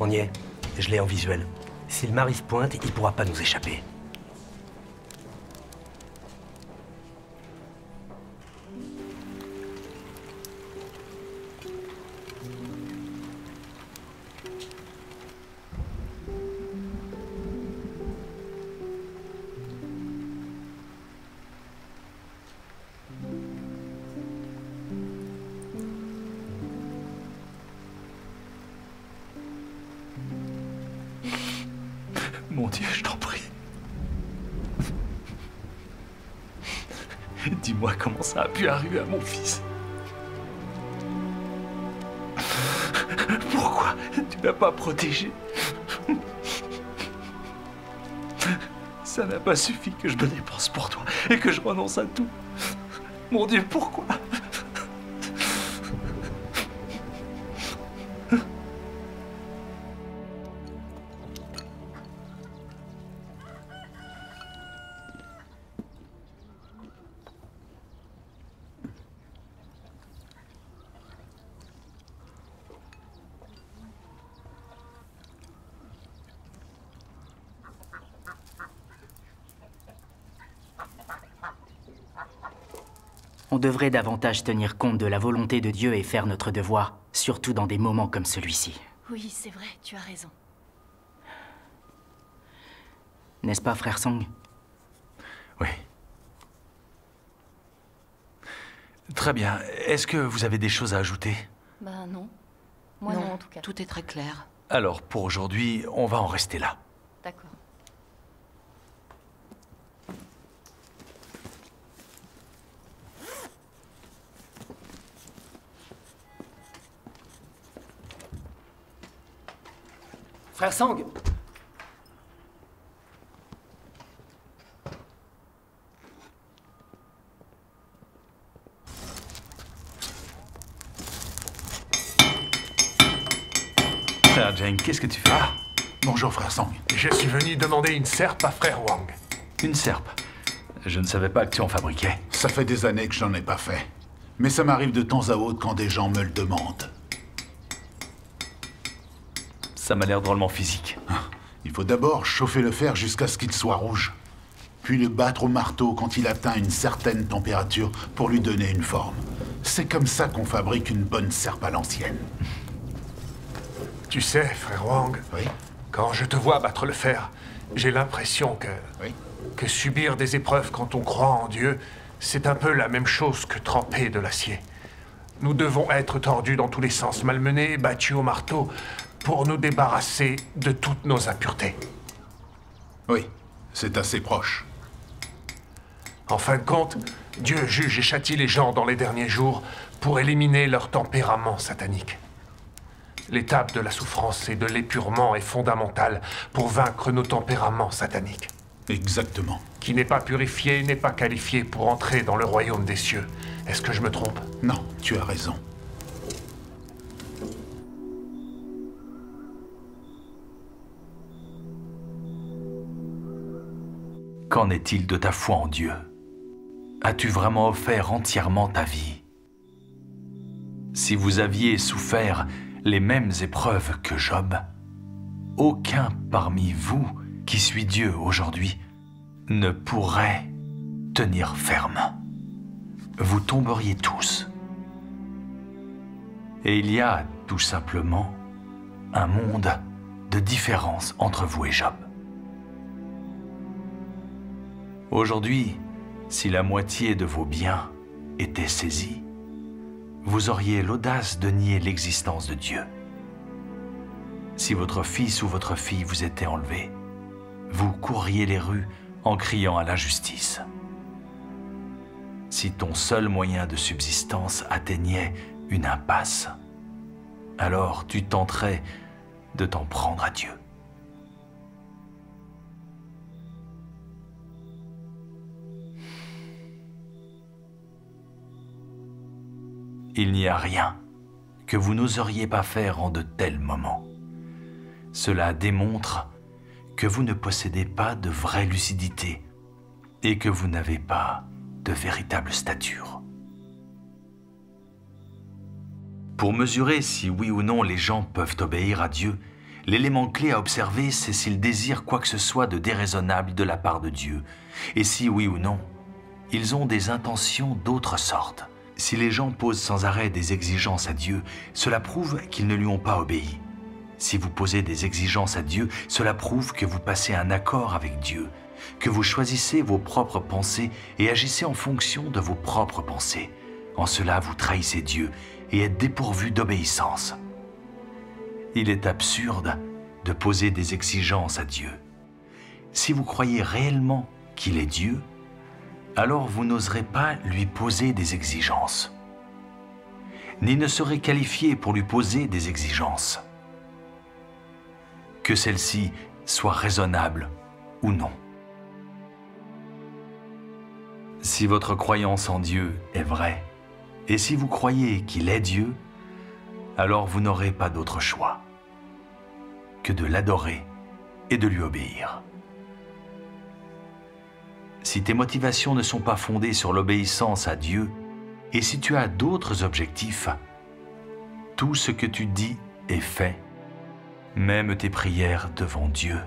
On y est. Je l'ai en visuel. Si le Maris pointe, il pourra pas nous échapper. Mon Dieu, je t'en prie. Dis-moi comment ça a pu arriver à mon fils. Pourquoi tu l'as pas protégé? Ça n'a pas suffi que je me dépense pour toi et que je renonce à tout. Mon Dieu, pourquoi? On devrait davantage tenir compte de la volonté de Dieu et faire notre devoir, surtout dans des moments comme celui-ci. Oui, c'est vrai, tu as raison. N'est-ce pas, frère Song? Oui. Très bien. Est-ce que vous avez des choses à ajouter? Bah non. Moi non, en tout cas. Tout est très clair. Alors, pour aujourd'hui, on va en rester là. D'accord. Frère Sang! Frère Jane, qu'est-ce que tu fais? Ah! Bonjour, frère Sang. Je suis venu demander une serpe à frère Wang. Une serpe? Je ne savais pas que tu en fabriquais. Ça fait des années que j'en ai pas fait. Mais ça m'arrive de temps à autre quand des gens me le demandent. Ça m'a l'air drôlement physique. Il faut d'abord chauffer le fer jusqu'à ce qu'il soit rouge. Puis le battre au marteau quand il atteint une certaine température pour lui donner une forme. C'est comme ça qu'on fabrique une bonne serpe à l'ancienne. Tu sais, frère Wang, quand je te vois battre le fer, j'ai l'impression que subir des épreuves quand on croit en Dieu, c'est un peu la même chose que tremper de l'acier. Nous devons être tordus dans tous les sens, malmenés, battus au marteau, pour nous débarrasser de toutes nos impuretés. Oui, c'est assez proche. En fin de compte, Dieu juge et châtie les gens dans les derniers jours pour éliminer leur tempérament satanique. L'étape de la souffrance et de l'épurement est fondamentale pour vaincre nos tempéraments sataniques. Exactement. Qui n'est pas purifié n'est pas qualifié pour entrer dans le royaume des cieux. Est-ce que je me trompe? Non, tu as raison. Qu'en est-il de ta foi en Dieu? As-tu vraiment offert entièrement ta vie? Si vous aviez souffert les mêmes épreuves que Job, aucun parmi vous qui suit Dieu aujourd'hui ne pourrait tenir ferme. Vous tomberiez tous. Et il y a tout simplement un monde de différence entre vous et Job. Aujourd'hui, si la moitié de vos biens était saisie, vous auriez l'audace de nier l'existence de Dieu. Si votre fils ou votre fille vous était enlevé, vous courriez les rues en criant à l'injustice. Si ton seul moyen de subsistance atteignait une impasse, alors tu tenterais de t'en prendre à Dieu. Il n'y a rien que vous n'oseriez pas faire en de tels moments. Cela démontre que vous ne possédez pas de vraie lucidité et que vous n'avez pas de véritable stature. Pour mesurer si oui ou non les gens peuvent obéir à Dieu, l'élément clé à observer, c'est s'ils désirent quoi que ce soit de déraisonnable de la part de Dieu, et si oui ou non, ils ont des intentions d'autre sorte. Si les gens posent sans arrêt des exigences à Dieu, cela prouve qu'ils ne lui ont pas obéi. Si vous posez des exigences à Dieu, cela prouve que vous passez un accord avec Dieu, que vous choisissez vos propres pensées et agissez en fonction de vos propres pensées. En cela, vous trahissez Dieu et êtes dépourvu d'obéissance. Il est absurde de poser des exigences à Dieu. Si vous croyez réellement qu'il est Dieu, alors vous n'oserez pas lui poser des exigences, ni ne serez qualifié pour lui poser des exigences, que celles-ci soient raisonnables ou non. Si votre croyance en Dieu est vraie, et si vous croyez qu'il est Dieu, alors vous n'aurez pas d'autre choix que de l'adorer et de lui obéir. Si tes motivations ne sont pas fondées sur l'obéissance à Dieu, et si tu as d'autres objectifs, tout ce que tu dis est fait, même tes prières devant Dieu,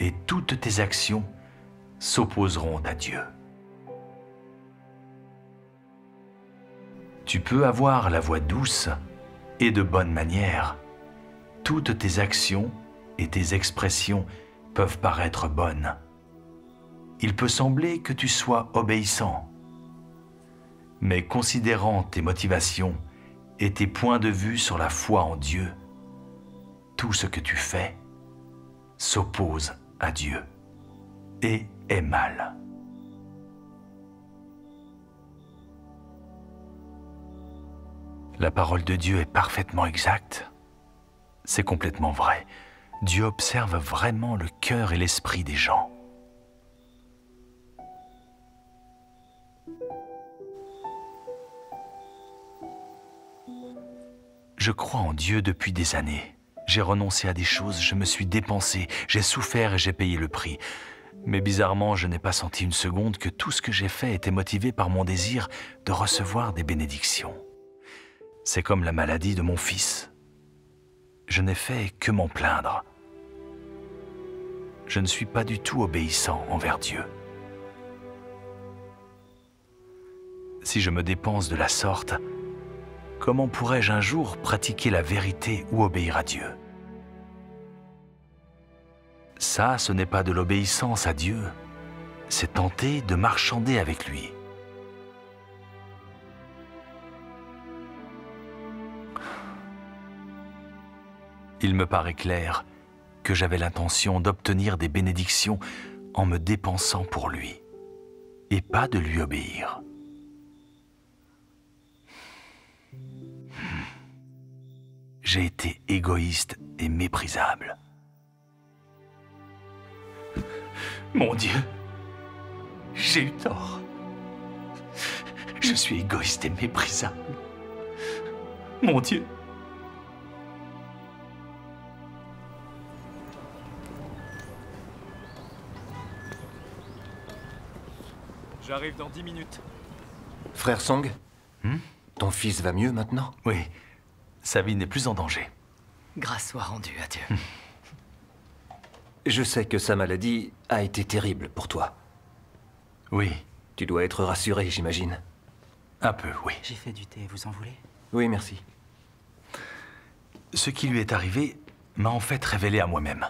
et toutes tes actions s'opposeront à Dieu. Tu peux avoir la voix douce et de bonne manière. Toutes tes actions et tes expressions peuvent paraître bonnes. Il peut sembler que tu sois obéissant, mais considérant tes motivations et tes points de vue sur la foi en Dieu, tout ce que tu fais s'oppose à Dieu et est mal. La parole de Dieu est parfaitement exacte. C'est complètement vrai. Dieu observe vraiment le cœur et l'esprit des gens. Je crois en Dieu depuis des années. J'ai renoncé à des choses, je me suis dépensé, j'ai souffert et j'ai payé le prix. Mais bizarrement, je n'ai pas senti une seconde que tout ce que j'ai fait était motivé par mon désir de recevoir des bénédictions. C'est comme la maladie de mon fils. Je n'ai fait que m'en plaindre. Je ne suis pas du tout obéissant envers Dieu. Si je me dépense de la sorte, comment pourrais-je un jour pratiquer la vérité ou obéir à Dieu? Ça, ce n'est pas de l'obéissance à Dieu, c'est tenter de marchander avec lui. Il me paraît clair que j'avais l'intention d'obtenir des bénédictions en me dépensant pour lui, et pas de lui obéir. J'ai été égoïste et méprisable. Mon Dieu, j'ai eu tort. Je suis égoïste et méprisable. Mon Dieu. J'arrive dans 10 minutes. Frère Song, ton fils va mieux maintenant? Oui, sa vie n'est plus en danger. Grâce soit rendue à Dieu. Je sais que sa maladie a été terrible pour toi. Oui. Tu dois être rassuré, j'imagine. Un peu, oui. J'ai fait du thé, vous en voulez? Oui, merci. Ce qui lui est arrivé m'a en fait révélé à moi-même.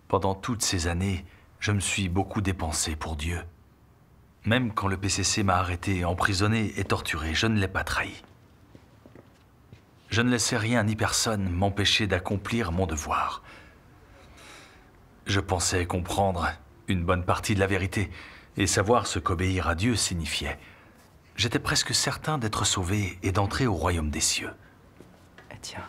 Pendant toutes ces années, je me suis beaucoup dépensé pour Dieu. Même quand le PCC m'a arrêté, emprisonné et torturé, je ne l'ai pas trahi. Je ne laissais rien ni personne m'empêcher d'accomplir mon devoir. Je pensais comprendre une bonne partie de la vérité et savoir ce qu'obéir à Dieu signifiait. J'étais presque certain d'être sauvé et d'entrer au royaume des cieux. Tiens,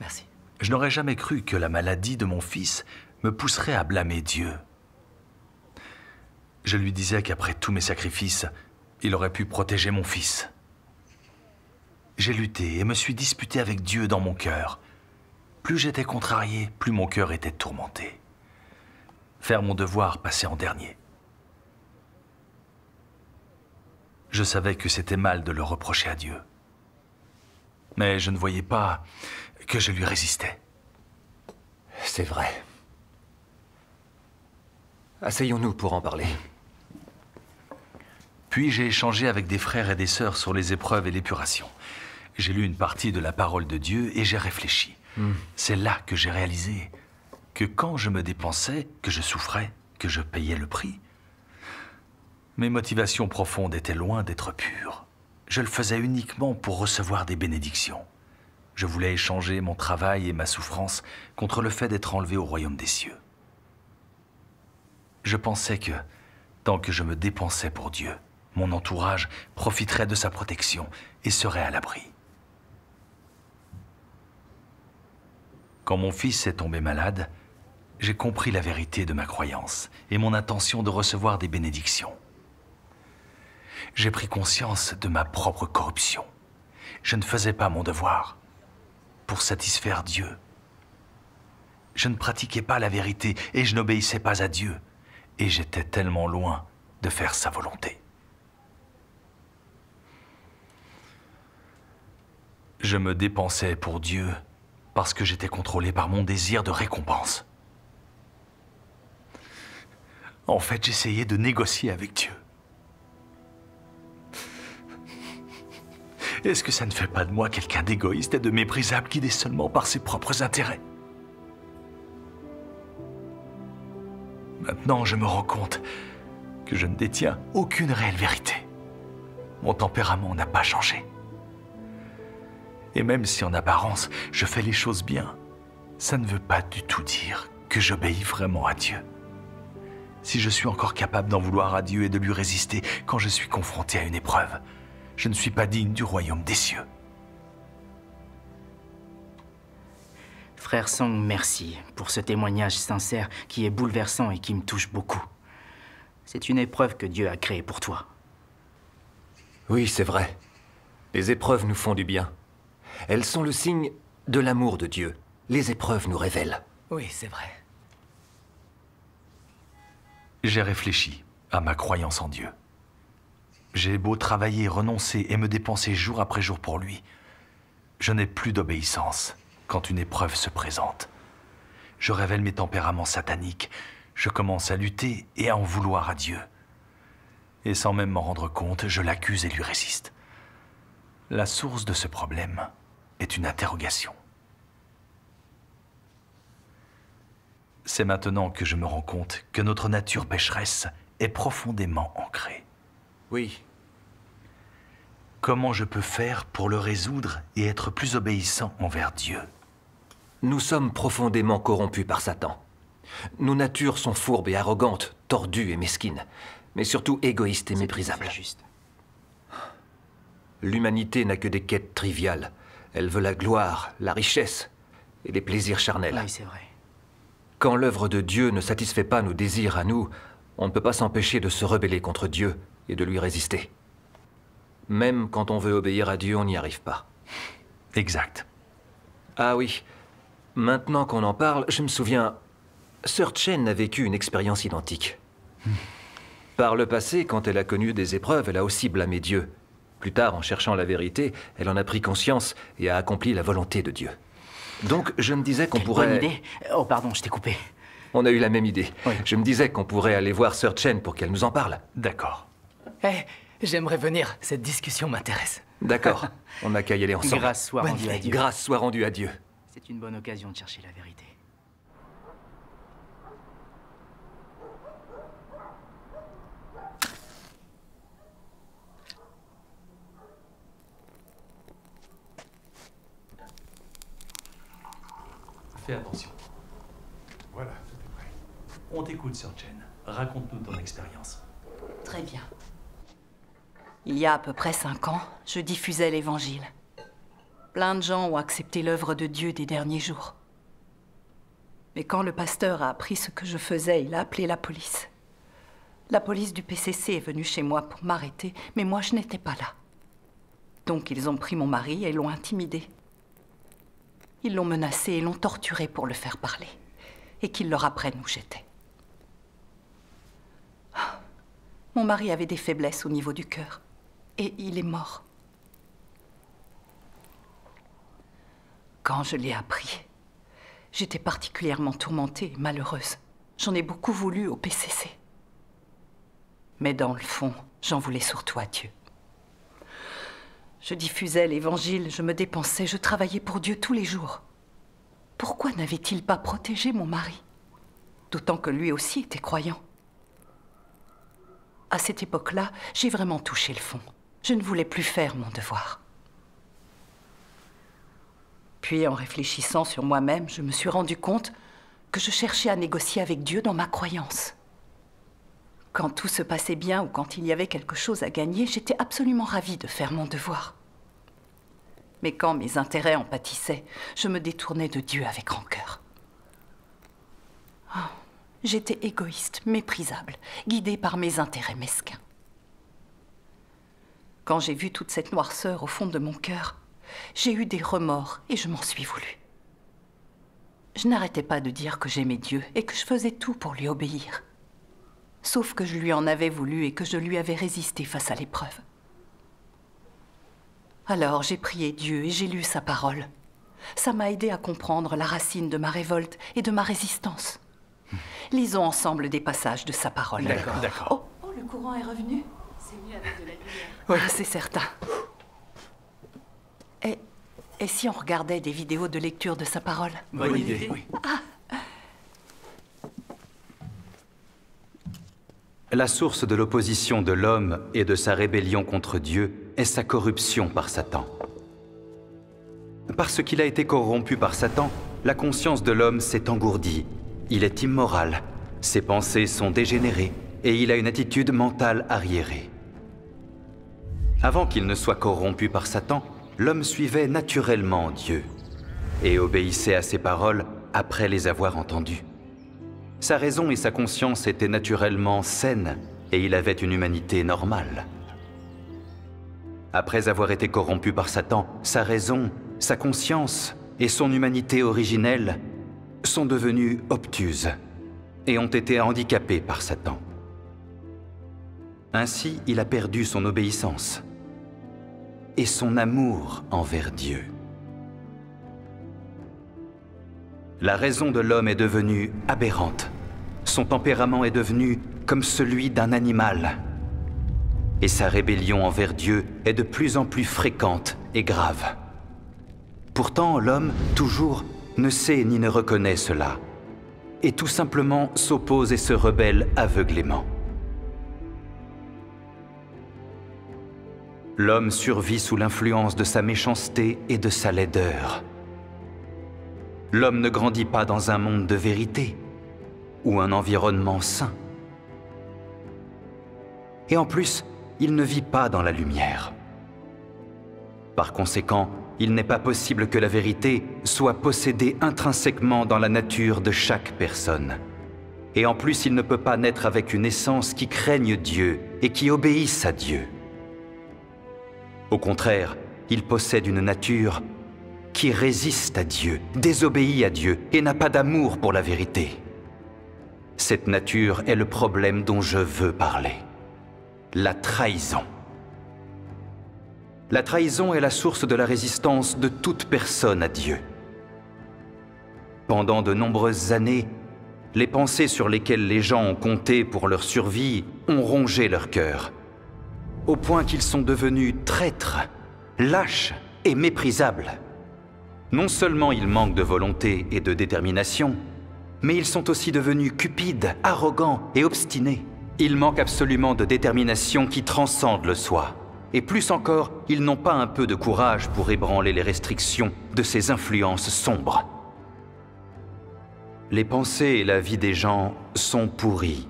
merci. Je n'aurais jamais cru que la maladie de mon fils me pousserait à blâmer Dieu. Je lui disais qu'après tous mes sacrifices, il aurait pu protéger mon fils. J'ai lutté et me suis disputé avec Dieu dans mon cœur. Plus j'étais contrarié, plus mon cœur était tourmenté. Faire mon devoir passait en dernier. Je savais que c'était mal de le reprocher à Dieu. Mais je ne voyais pas que je lui résistais. C'est vrai. Asseyons-nous pour en parler. Puis j'ai échangé avec des frères et des sœurs sur les épreuves et l'épuration. J'ai lu une partie de la parole de Dieu et j'ai réfléchi. C'est là que j'ai réalisé que quand je me dépensais, que je souffrais, que je payais le prix, mes motivations profondes étaient loin d'être pures. Je le faisais uniquement pour recevoir des bénédictions. Je voulais échanger mon travail et ma souffrance contre le fait d'être enlevé au royaume des cieux. Je pensais que, tant que je me dépensais pour Dieu, mon entourage profiterait de sa protection et serait à l'abri. Quand mon fils est tombé malade, j'ai compris la vérité de ma croyance et mon intention de recevoir des bénédictions. J'ai pris conscience de ma propre corruption. Je ne faisais pas mon devoir pour satisfaire Dieu. Je ne pratiquais pas la vérité et je n'obéissais pas à Dieu. Et j'étais tellement loin de faire sa volonté. Je me dépensais pour Dieu parce que j'étais contrôlé par mon désir de récompense. En fait, j'essayais de négocier avec Dieu. Est-ce que ça ne fait pas de moi quelqu'un d'égoïste et de méprisable guidé seulement par ses propres intérêts? Maintenant, je me rends compte que je ne détiens aucune réelle vérité. Mon tempérament n'a pas changé. Et même si en apparence, je fais les choses bien, ça ne veut pas du tout dire que j'obéis vraiment à Dieu. Si je suis encore capable d'en vouloir à Dieu et de lui résister quand je suis confronté à une épreuve, je ne suis pas digne du royaume des cieux. Frère Song, merci pour ce témoignage sincère qui est bouleversant et qui me touche beaucoup. C'est une épreuve que Dieu a créée pour toi. Oui, c'est vrai. Les épreuves nous font du bien. Elles sont le signe de l'amour de Dieu. Les épreuves nous révèlent. Oui, c'est vrai. J'ai réfléchi à ma croyance en Dieu. J'ai beau travailler, renoncer et me dépenser jour après jour pour lui. Je n'ai plus d'obéissance quand une épreuve se présente. Je révèle mes tempéraments sataniques. Je commence à lutter et à en vouloir à Dieu. Et sans même m'en rendre compte, je l'accuse et lui résiste. La source de ce problème est une interrogation. C'est maintenant que je me rends compte que notre nature pécheresse est profondément ancrée. Oui. Comment je peux faire pour le résoudre et être plus obéissant envers Dieu? Nous sommes profondément corrompus par Satan. Nos natures sont fourbes et arrogantes, tordues et mesquines, mais surtout égoïstes et méprisables. L'humanité n'a que des quêtes triviales. Elle veut la gloire, la richesse et les plaisirs charnels. Oui, c'est vrai. Quand l'œuvre de Dieu ne satisfait pas nos désirs à nous, on ne peut pas s'empêcher de se rebeller contre Dieu et de lui résister. Même quand on veut obéir à Dieu, on n'y arrive pas. Exact. Ah oui. Maintenant qu'on en parle, je me souviens, Sœur Chen a vécu une expérience identique. Par le passé, quand elle a connu des épreuves, elle a aussi blâmé Dieu. Plus tard, en cherchant la vérité, elle en a pris conscience et a accompli la volonté de Dieu. Donc, je me disais qu'on pourrait... Bonne idée. Oh, pardon, je t'ai coupé. On a eu la même idée. Oui. Je me disais qu'on pourrait aller voir Sœur Chen pour qu'elle nous en parle. D'accord. J'aimerais venir. Cette discussion m'intéresse. D'accord. On n'a qu'à y aller ensemble. Grâce soit rendue à Dieu. Grâce soit rendue à Dieu. C'est une bonne occasion de chercher la vérité. Fais attention. Voilà, tout est prêt. On t'écoute, Sir Chen. Raconte-nous ton expérience. Très bien. Il y a à peu près 5 ans, je diffusais l'Évangile. Plein de gens ont accepté l'œuvre de Dieu des derniers jours. Mais quand le pasteur a appris ce que je faisais, il a appelé la police. La police du PCC est venue chez moi pour m'arrêter, mais moi je n'étais pas là. Donc ils ont pris mon mari et l'ont intimidé. Ils l'ont menacé et l'ont torturé pour le faire parler. Et qu'ils leur apprennent où j'étais. Mon mari avait des faiblesses au niveau du cœur. Et il est mort. Quand je l'ai appris, j'étais particulièrement tourmentée et malheureuse. J'en ai beaucoup voulu au PCC. Mais dans le fond, j'en voulais surtout à Dieu. Je diffusais l'Évangile, je me dépensais, je travaillais pour Dieu tous les jours. Pourquoi n'avait-il pas protégé mon mari? D'autant que lui aussi était croyant. À cette époque-là, j'ai vraiment touché le fond. Je ne voulais plus faire mon devoir. Puis, en réfléchissant sur moi-même, je me suis rendu compte que je cherchais à négocier avec Dieu dans ma croyance. Quand tout se passait bien ou quand il y avait quelque chose à gagner, j'étais absolument ravie de faire mon devoir. Mais quand mes intérêts en pâtissaient, je me détournais de Dieu avec rancœur. Oh, j'étais égoïste, méprisable, guidée par mes intérêts mesquins. Quand j'ai vu toute cette noirceur au fond de mon cœur, j'ai eu des remords et je m'en suis voulu. Je n'arrêtais pas de dire que j'aimais Dieu et que je faisais tout pour lui obéir. Sauf que je lui en avais voulu et que je lui avais résisté face à l'épreuve. Alors j'ai prié Dieu et j'ai lu sa parole. Ça m'a aidé à comprendre la racine de ma révolte et de ma résistance. Lisons ensemble des passages de sa parole. D'accord. Oh, le courant est revenu? C'est mieux avec de la lumière. Oui, c'est certain. Et si on regardait des vidéos de lecture de sa parole? Bonne idée. Oui. La source de l'opposition de l'homme et de sa rébellion contre Dieu est sa corruption par Satan. Parce qu'il a été corrompu par Satan, la conscience de l'homme s'est engourdie. Il est immoral, ses pensées sont dégénérées et il a une attitude mentale arriérée. Avant qu'il ne soit corrompu par Satan, l'homme suivait naturellement Dieu et obéissait à ses paroles après les avoir entendues. Sa raison et sa conscience étaient naturellement saines et il avait une humanité normale. Après avoir été corrompu par Satan, sa raison, sa conscience et son humanité originelle sont devenues obtuses et ont été handicapées par Satan. Ainsi, il a perdu son obéissance et son amour envers Dieu. La raison de l'homme est devenue aberrante. Son tempérament est devenu comme celui d'un animal. Et sa rébellion envers Dieu est de plus en plus fréquente et grave. Pourtant, l'homme, toujours, ne sait ni ne reconnaît cela. Et tout simplement s'oppose et se rebelle aveuglément. L'homme survit sous l'influence de sa méchanceté et de sa laideur. L'homme ne grandit pas dans un monde de vérité ou un environnement sain. Et en plus, il ne vit pas dans la lumière. Par conséquent, il n'est pas possible que la vérité soit possédée intrinsèquement dans la nature de chaque personne. Et en plus, il ne peut pas naître avec une essence qui craigne Dieu et qui obéisse à Dieu. Au contraire, il possède une nature qui résiste à Dieu, désobéit à Dieu et n'a pas d'amour pour la vérité. Cette nature est le problème dont je veux parler. La trahison. La trahison est la source de la résistance de toute personne à Dieu. Pendant de nombreuses années, les pensées sur lesquelles les gens ont compté pour leur survie ont rongé leur cœur, au point qu'ils sont devenus traîtres, lâches et méprisables. Non seulement ils manquent de volonté et de détermination, mais ils sont aussi devenus cupides, arrogants et obstinés. Ils manquent absolument de détermination qui transcende le soi. Et plus encore, ils n'ont pas un peu de courage pour ébranler les restrictions de ces influences sombres. Les pensées et la vie des gens sont pourries.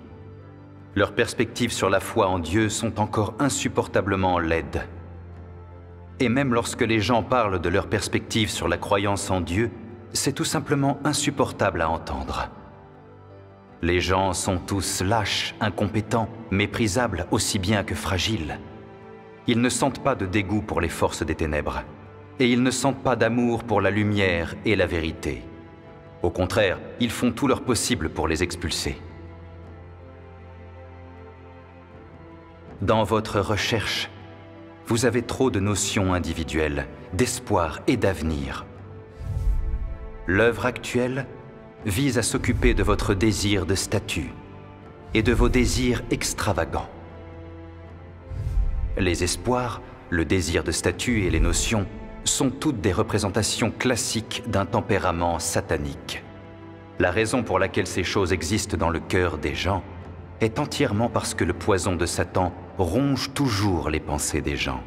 Leurs perspectives sur la foi en Dieu sont encore insupportablement laides. Et même lorsque les gens parlent de leurs perspectives sur la croyance en Dieu, c'est tout simplement insupportable à entendre. Les gens sont tous lâches, incompétents, méprisables aussi bien que fragiles. Ils ne sentent pas de dégoût pour les forces des ténèbres, et ils ne sentent pas d'amour pour la lumière et la vérité. Au contraire, ils font tout leur possible pour les expulser. Dans votre recherche, vous avez trop de notions individuelles, d'espoir et d'avenir. L'œuvre actuelle vise à s'occuper de votre désir de statut et de vos désirs extravagants. Les espoirs, le désir de statut et les notions sont toutes des représentations classiques d'un tempérament satanique. La raison pour laquelle ces choses existent dans le cœur des gens est entièrement parce que le poison de Satan ronge toujours les pensées des gens.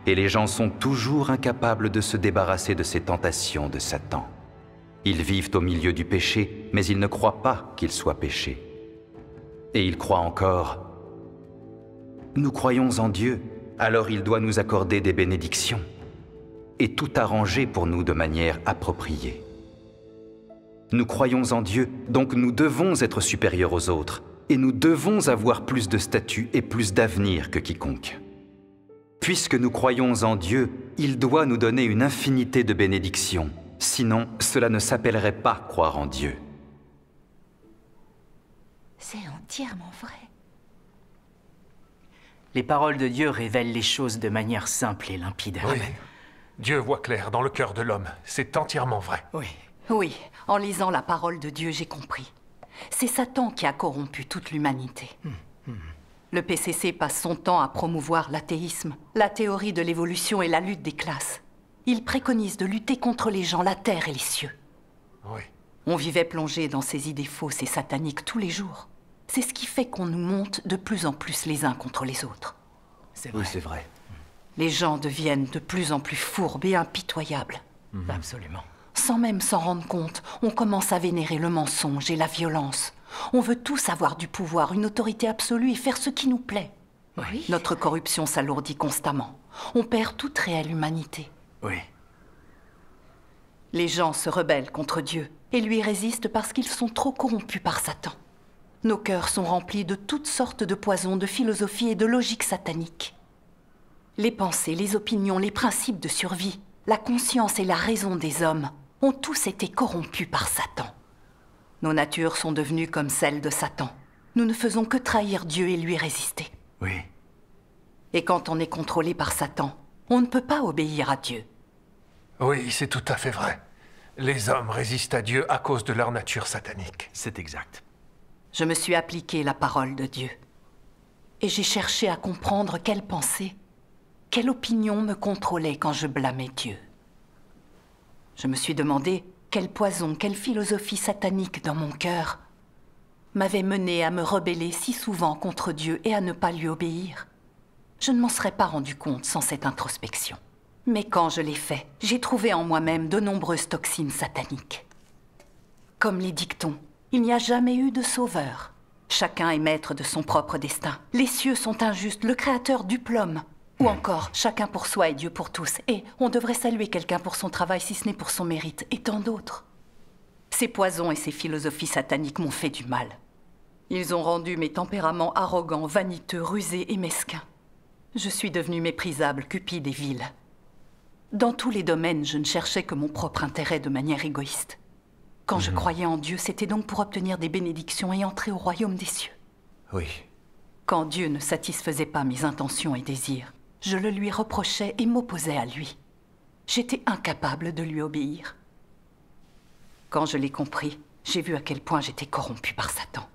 Et les gens sont toujours incapables de se débarrasser de ces tentations de Satan. Ils vivent au milieu du péché, mais ils ne croient pas qu'il soit péché. Et ils croient encore « Nous croyons en Dieu, alors il doit nous accorder des bénédictions et tout arranger pour nous de manière appropriée. Nous croyons en Dieu, donc nous devons être supérieurs aux autres, et nous devons avoir plus de statut et plus d'avenir que quiconque. Puisque nous croyons en Dieu, il doit nous donner une infinité de bénédictions. Sinon, cela ne s'appellerait pas croire en Dieu. » C'est entièrement vrai. Les paroles de Dieu révèlent les choses de manière simple et limpide. Oui. Dieu voit clair dans le cœur de l'homme. C'est entièrement vrai. Oui. Oui, en lisant la parole de Dieu, j'ai compris. C'est Satan qui a corrompu toute l'humanité. Le PCC passe son temps à promouvoir l'athéisme, la théorie de l'évolution et la lutte des classes. Il préconise de lutter contre les gens, la terre et les cieux. Oui. On vivait plongé dans ces idées fausses et sataniques tous les jours. C'est ce qui fait qu'on nous monte de plus en plus les uns contre les autres. Oui, c'est vrai. Les gens deviennent de plus en plus fourbes et impitoyables. Absolument. Sans même s'en rendre compte, on commence à vénérer le mensonge et la violence. On veut tous avoir du pouvoir, une autorité absolue et faire ce qui nous plaît. Oui. Notre corruption s'alourdit constamment. On perd toute réelle humanité. Oui. Les gens se rebellent contre Dieu et lui résistent parce qu'ils sont trop corrompus par Satan. Nos cœurs sont remplis de toutes sortes de poisons, de philosophies et de logiques sataniques. Les pensées, les opinions, les principes de survie, la conscience et la raison des hommes ont tous été corrompus par Satan. Nos natures sont devenues comme celles de Satan. Nous ne faisons que trahir Dieu et lui résister. Oui. Et quand on est contrôlé par Satan, on ne peut pas obéir à Dieu. Oui, c'est tout à fait vrai. Les hommes résistent à Dieu à cause de leur nature satanique. C'est exact. Je me suis appliqué la parole de Dieu. Et j'ai cherché à comprendre quelle pensée, quelle opinion me contrôlait quand je blâmais Dieu. Je me suis demandé quel poison, quelle philosophie satanique dans mon cœur m'avait mené à me rebeller si souvent contre Dieu et à ne pas lui obéir. Je ne m'en serais pas rendu compte sans cette introspection. Mais quand je l'ai fait, j'ai trouvé en moi-même de nombreuses toxines sataniques. Comme les dictons, il n'y a jamais eu de sauveur. Chacun est maître de son propre destin. Les cieux sont injustes, le Créateur dupe l'homme. Ou encore, chacun pour soi et Dieu pour tous. Et on devrait saluer quelqu'un pour son travail si ce n'est pour son mérite, et tant d'autres. Ces poisons et ces philosophies sataniques m'ont fait du mal. Ils ont rendu mes tempéraments arrogants, vaniteux, rusés et mesquins. Je suis devenue méprisable, cupide et vile. Dans tous les domaines, je ne cherchais que mon propre intérêt de manière égoïste. Quand je croyais en Dieu, c'était donc pour obtenir des bénédictions et entrer au royaume des cieux. Oui. Quand Dieu ne satisfaisait pas mes intentions et désirs, je le lui reprochais et m'opposais à lui. J'étais incapable de lui obéir. Quand je l'ai compris, j'ai vu à quel point j'étais corrompue par Satan.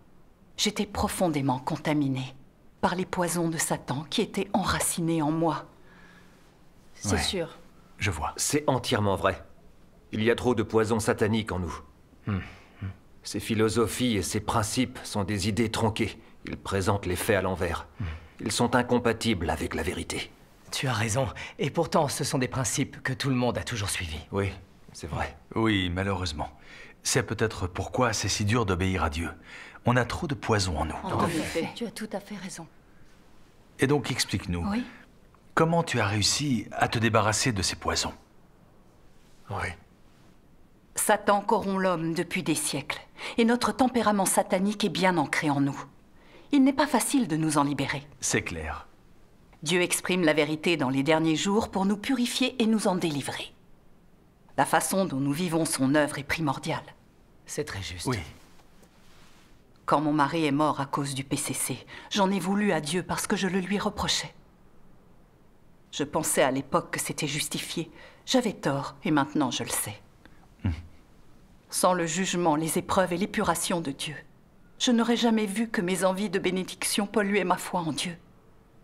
J'étais profondément contaminée par les poisons de Satan qui étaient enracinés en moi. C'est sûr. Je vois. C'est entièrement vrai. Il y a trop de poison satanique en nous. Ces philosophies et ces principes sont des idées tronquées. Ils présentent les faits à l'envers. Ils sont incompatibles avec la vérité. Tu as raison. Et pourtant, ce sont des principes que tout le monde a toujours suivis. Oui, c'est vrai. Oui, malheureusement. C'est peut-être pourquoi c'est si dur d'obéir à Dieu. On a trop de poison en nous. En effet, tu as tout à fait raison. Et donc, explique-nous. Oui. Comment tu as réussi à te débarrasser de ces poisons? Oui. Satan corrompt l'homme depuis des siècles, et notre tempérament satanique est bien ancré en nous. Il n'est pas facile de nous en libérer. C'est clair. Dieu exprime la vérité dans les derniers jours pour nous purifier et nous en délivrer. La façon dont nous vivons son œuvre est primordiale. C'est très juste. Oui. Quand mon mari est mort à cause du PCC, j'en ai voulu à Dieu parce que je le lui reprochais. Je pensais à l'époque que c'était justifié. J'avais tort, et maintenant je le sais. Sans le jugement, les épreuves et l'épuration de Dieu, je n'aurais jamais vu que mes envies de bénédiction polluaient ma foi en Dieu,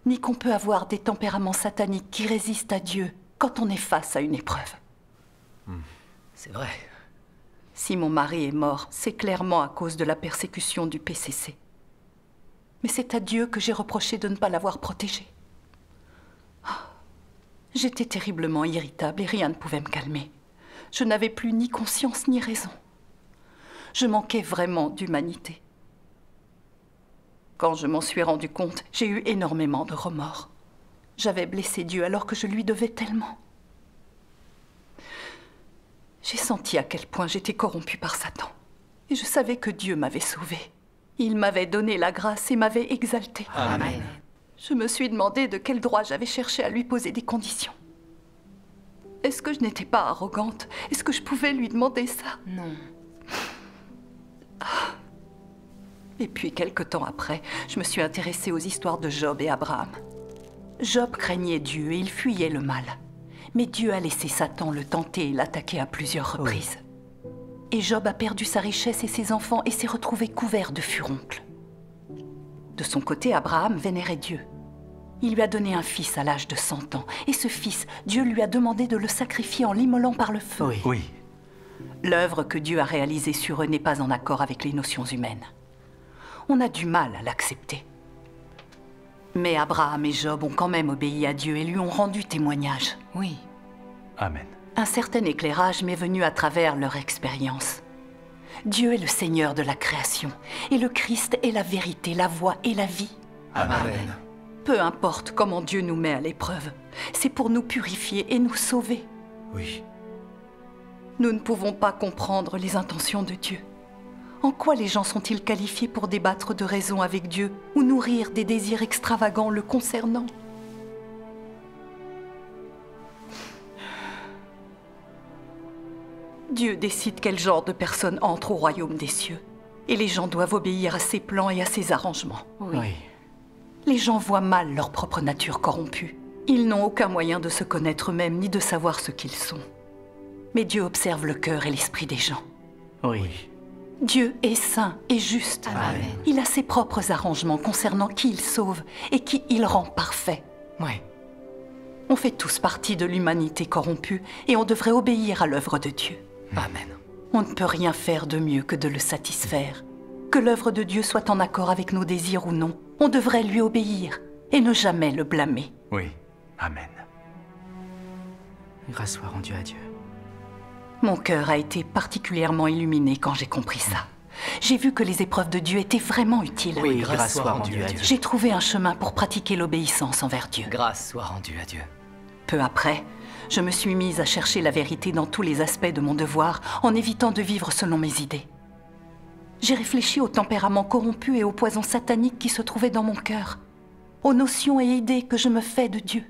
ni qu'on peut avoir des tempéraments sataniques qui résistent à Dieu quand on est face à une épreuve. C'est vrai. Si mon mari est mort, c'est clairement à cause de la persécution du PCC. Mais c'est à Dieu que j'ai reproché de ne pas l'avoir protégé. J'étais terriblement irritable et rien ne pouvait me calmer. Je n'avais plus ni conscience ni raison. Je manquais vraiment d'humanité. Quand je m'en suis rendu compte, j'ai eu énormément de remords. J'avais blessé Dieu alors que je lui devais tellement. J'ai senti à quel point j'étais corrompue par Satan. Et je savais que Dieu m'avait sauvée. Il m'avait donné la grâce et m'avait exaltée. Amen. Je me suis demandé de quel droit j'avais cherché à lui poser des conditions. Est-ce que je n'étais pas arrogante? Est-ce que je pouvais lui demander ça? Non. Et puis, quelque temps après, je me suis intéressée aux histoires de Job et Abraham. Job craignait Dieu et il fuyait le mal. Mais Dieu a laissé Satan le tenter et l'attaquer à plusieurs reprises. Et Job a perdu sa richesse et ses enfants et s'est retrouvé couvert de furoncles. De son côté, Abraham vénérait Dieu. Il lui a donné un fils à l'âge de 100 ans. Et ce fils, Dieu lui a demandé de le sacrifier en l'immolant par le feu. Oui. L'œuvre que Dieu a réalisée sur eux n'est pas en accord avec les notions humaines. On a du mal à l'accepter. Mais Abraham et Job ont quand même obéi à Dieu et lui ont rendu témoignage. Oui. Amen. Un certain éclairage m'est venu à travers leur expérience. Dieu est le Seigneur de la création, et le Christ est la vérité, la voie et la vie. Amen. Peu importe comment Dieu nous met à l'épreuve, c'est pour nous purifier et nous sauver. Oui. Nous ne pouvons pas comprendre les intentions de Dieu. En quoi les gens sont-ils qualifiés pour débattre de raison avec Dieu ou nourrir des désirs extravagants le concernant? Dieu décide quel genre de personne entre au royaume des cieux. Et les gens doivent obéir à ses plans et à ses arrangements. Oui. Les gens voient mal leur propre nature corrompue. Ils n'ont aucun moyen de se connaître eux-mêmes ni de savoir ce qu'ils sont. Mais Dieu observe le cœur et l'esprit des gens. Oui. Dieu est saint et juste. Amen. Il a ses propres arrangements concernant qui il sauve et qui il rend parfait. Oui. On fait tous partie de l'humanité corrompue et on devrait obéir à l'œuvre de Dieu. Amen. On ne peut rien faire de mieux que de le satisfaire. Que l'œuvre de Dieu soit en accord avec nos désirs ou non, on devrait lui obéir et ne jamais le blâmer. Oui. Amen. Grâce soit rendue à Dieu. Mon cœur a été particulièrement illuminé quand j'ai compris ça. J'ai vu que les épreuves de Dieu étaient vraiment utiles. Oui, grâce soit rendue à Dieu. J'ai trouvé un chemin pour pratiquer l'obéissance envers Dieu. Grâce soit rendue à Dieu. Peu après, je me suis mise à chercher la vérité dans tous les aspects de mon devoir, en évitant de vivre selon mes idées. J'ai réfléchi au tempérament corrompu et au poison satanique qui se trouvait dans mon cœur, aux notions et idées que je me fais de Dieu.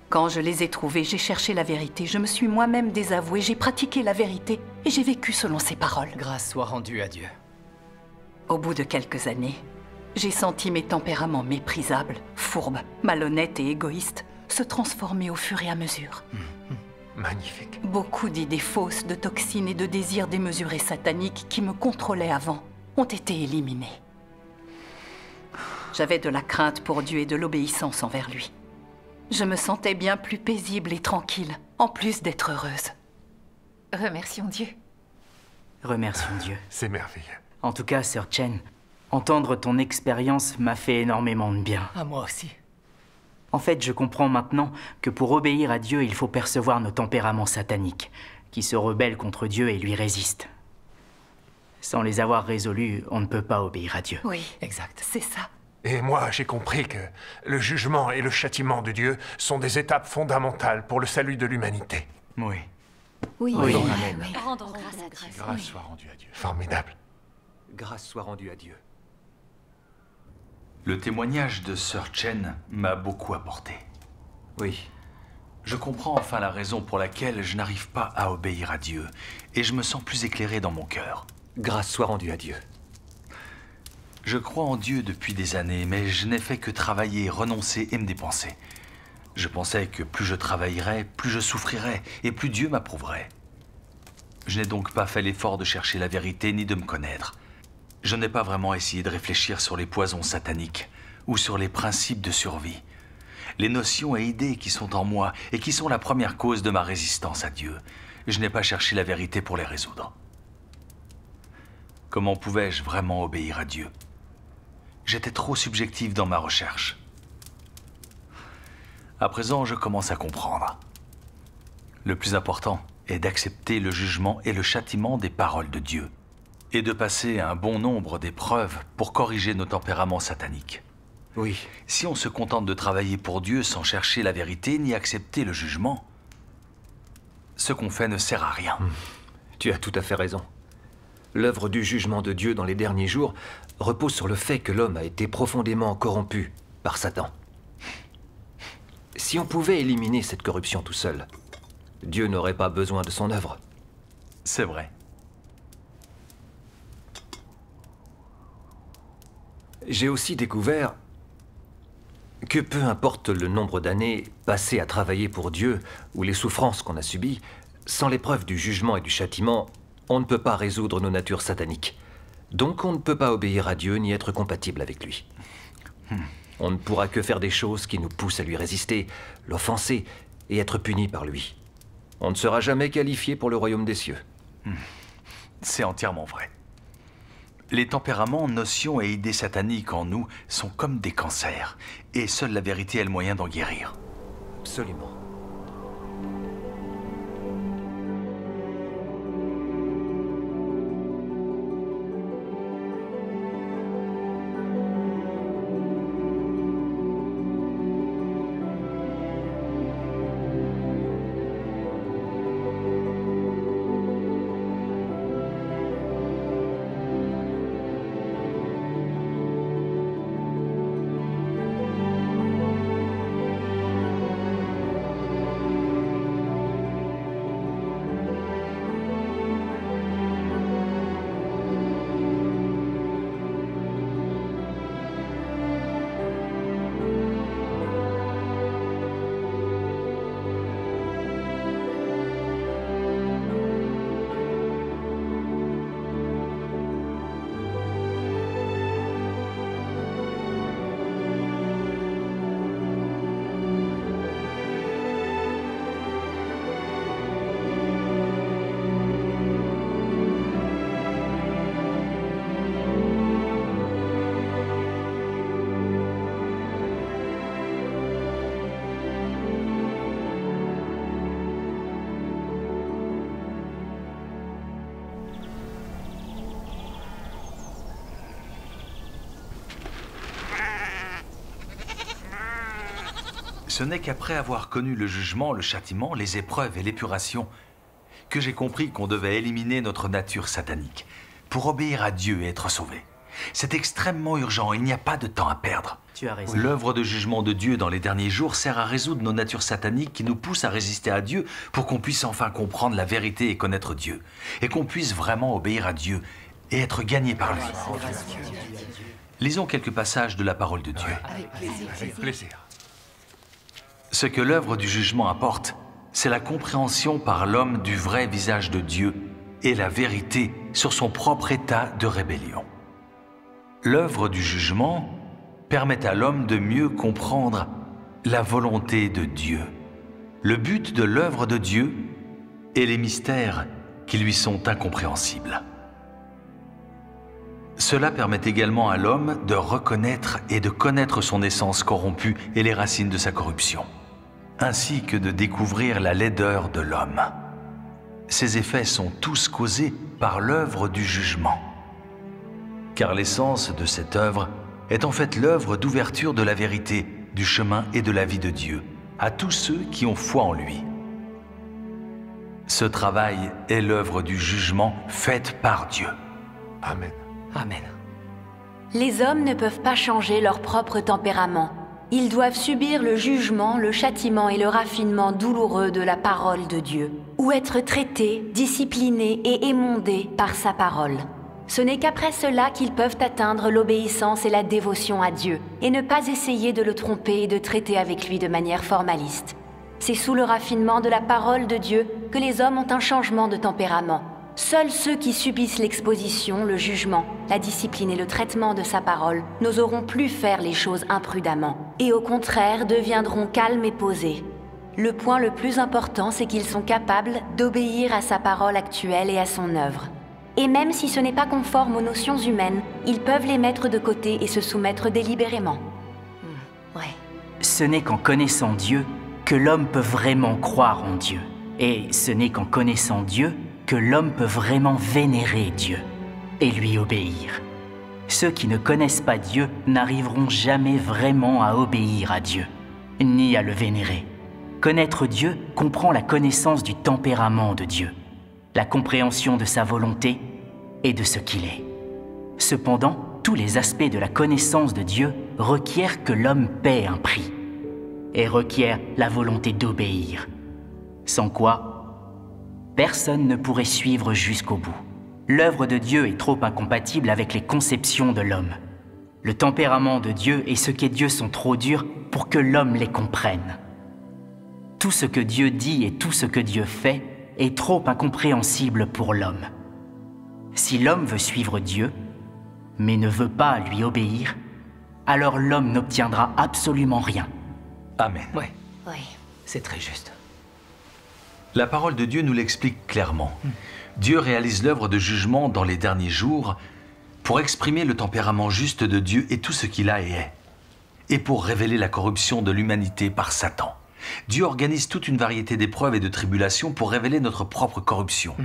Quand je les ai trouvées, j'ai cherché la vérité, je me suis moi-même désavouée, j'ai pratiqué la vérité et j'ai vécu selon ses paroles. Grâce soit rendue à Dieu. Au bout de quelques années, j'ai senti mes tempéraments méprisables, fourbes, malhonnêtes et égoïstes se transformer au fur et à mesure. Magnifique. Beaucoup d'idées fausses, de toxines et de désirs démesurés sataniques qui me contrôlaient avant ont été éliminés. J'avais de la crainte pour Dieu et de l'obéissance envers lui. Je me sentais bien plus paisible et tranquille, en plus d'être heureuse. Remercions Dieu. Remercions Dieu. C'est merveilleux. En tout cas, Sir Chen, entendre ton expérience m'a fait énormément de bien. À moi aussi. En fait, je comprends maintenant que pour obéir à Dieu, il faut percevoir nos tempéraments sataniques, qui se rebellent contre Dieu et lui résistent. Sans les avoir résolus, on ne peut pas obéir à Dieu. Oui, exact, c'est ça. Et moi, j'ai compris que le jugement et le châtiment de Dieu sont des étapes fondamentales pour le salut de l'humanité. Oui. Oui. Amen. Rendons grâce à Dieu. Grâce soit rendue à Dieu. Formidable. Grâce soit rendue à Dieu. Le témoignage de Sir Chen m'a beaucoup apporté. Oui. Je comprends enfin la raison pour laquelle je n'arrive pas à obéir à Dieu, et je me sens plus éclairé dans mon cœur. Grâce soit rendue à Dieu. Je crois en Dieu depuis des années, mais je n'ai fait que travailler, renoncer et me dépenser. Je pensais que plus je travaillerais, plus je souffrirais, et plus Dieu m'approuverait. Je n'ai donc pas fait l'effort de chercher la vérité ni de me connaître. Je n'ai pas vraiment essayé de réfléchir sur les poisons sataniques ou sur les principes de survie. Les notions et idées qui sont en moi et qui sont la première cause de ma résistance à Dieu. Je n'ai pas cherché la vérité pour les résoudre. Comment pouvais-je vraiment obéir à Dieu? J'étais trop subjectif dans ma recherche. À présent, je commence à comprendre. Le plus important est d'accepter le jugement et le châtiment des paroles de Dieu, et de passer un bon nombre d'épreuves pour corriger nos tempéraments sataniques. Oui. Si on se contente de travailler pour Dieu sans chercher la vérité ni accepter le jugement, ce qu'on fait ne sert à rien. Tu as tout à fait raison. L'œuvre du jugement de Dieu dans les derniers jours repose sur le fait que l'homme a été profondément corrompu par Satan. Si on pouvait éliminer cette corruption tout seul, Dieu n'aurait pas besoin de son œuvre. C'est vrai. J'ai aussi découvert que peu importe le nombre d'années passées à travailler pour Dieu ou les souffrances qu'on a subies, sans l'épreuve du jugement et du châtiment, on ne peut pas résoudre nos natures sataniques. Donc on ne peut pas obéir à Dieu ni être compatible avec lui. On ne pourra que faire des choses qui nous poussent à lui résister, l'offenser et être punis par lui. On ne sera jamais qualifié pour le royaume des cieux. C'est entièrement vrai. Les tempéraments, notions et idées sataniques en nous sont comme des cancers, et seule la vérité est le moyen d'en guérir. Absolument. Ce n'est qu'après avoir connu le jugement, le châtiment, les épreuves et l'épuration que j'ai compris qu'on devait éliminer notre nature satanique pour obéir à Dieu et être sauvé. C'est extrêmement urgent, il n'y a pas de temps à perdre. Tu as raison. L'œuvre de jugement de Dieu dans les derniers jours sert à résoudre nos natures sataniques qui nous poussent à résister à Dieu pour qu'on puisse enfin comprendre la vérité et connaître Dieu. Et qu'on puisse vraiment obéir à Dieu et être gagné par lui. Lisons quelques passages de la parole de Dieu. Avec plaisir. Ce que l'œuvre du jugement apporte, c'est la compréhension par l'homme du vrai visage de Dieu et la vérité sur son propre état de rébellion. L'œuvre du jugement permet à l'homme de mieux comprendre la volonté de Dieu, le but de l'œuvre de Dieu et les mystères qui lui sont incompréhensibles. Cela permet également à l'homme de reconnaître et de connaître son essence corrompue et les racines de sa corruption, ainsi que de découvrir la laideur de l'homme. Ces effets sont tous causés par l'œuvre du jugement. Car l'essence de cette œuvre est en fait l'œuvre d'ouverture de la vérité, du chemin et de la vie de Dieu à tous ceux qui ont foi en lui. Ce travail est l'œuvre du jugement faite par Dieu. Amen. Amen. Les hommes ne peuvent pas changer leur propre tempérament. Ils doivent subir le jugement, le châtiment et le raffinement douloureux de la parole de Dieu, ou être traités, disciplinés et émondés par sa parole. Ce n'est qu'après cela qu'ils peuvent atteindre l'obéissance et la dévotion à Dieu, et ne pas essayer de le tromper et de traiter avec lui de manière formaliste. C'est sous le raffinement de la parole de Dieu que les hommes ont un changement de tempérament. Seuls ceux qui subissent l'exposition, le jugement, la discipline et le traitement de sa parole n'oseront plus faire les choses imprudemment, et au contraire deviendront calmes et posés. Le point le plus important, c'est qu'ils sont capables d'obéir à sa parole actuelle et à son œuvre. Et même si ce n'est pas conforme aux notions humaines, ils peuvent les mettre de côté et se soumettre délibérément. Ce n'est qu'en connaissant Dieu que l'homme peut vraiment croire en Dieu. Et ce n'est qu'en connaissant Dieu que l'homme peut vraiment vénérer Dieu et lui obéir. Ceux qui ne connaissent pas Dieu n'arriveront jamais vraiment à obéir à Dieu, ni à le vénérer. Connaître Dieu comprend la connaissance du tempérament de Dieu, la compréhension de sa volonté et de ce qu'il est. Cependant, tous les aspects de la connaissance de Dieu requièrent que l'homme paie un prix et requièrent la volonté d'obéir, sans quoi personne ne pourrait suivre jusqu'au bout. L'œuvre de Dieu est trop incompatible avec les conceptions de l'homme. Le tempérament de Dieu et ce qu'est Dieu sont trop durs pour que l'homme les comprenne. Tout ce que Dieu dit et tout ce que Dieu fait est trop incompréhensible pour l'homme. Si l'homme veut suivre Dieu, mais ne veut pas lui obéir, alors l'homme n'obtiendra absolument rien. Amen. Oui, c'est très juste. La parole de Dieu nous l'explique clairement. Dieu réalise l'œuvre de jugement dans les derniers jours pour exprimer le tempérament juste de Dieu et tout ce qu'il a et est, et pour révéler la corruption de l'humanité par Satan. Dieu organise toute une variété d'épreuves et de tribulations pour révéler notre propre corruption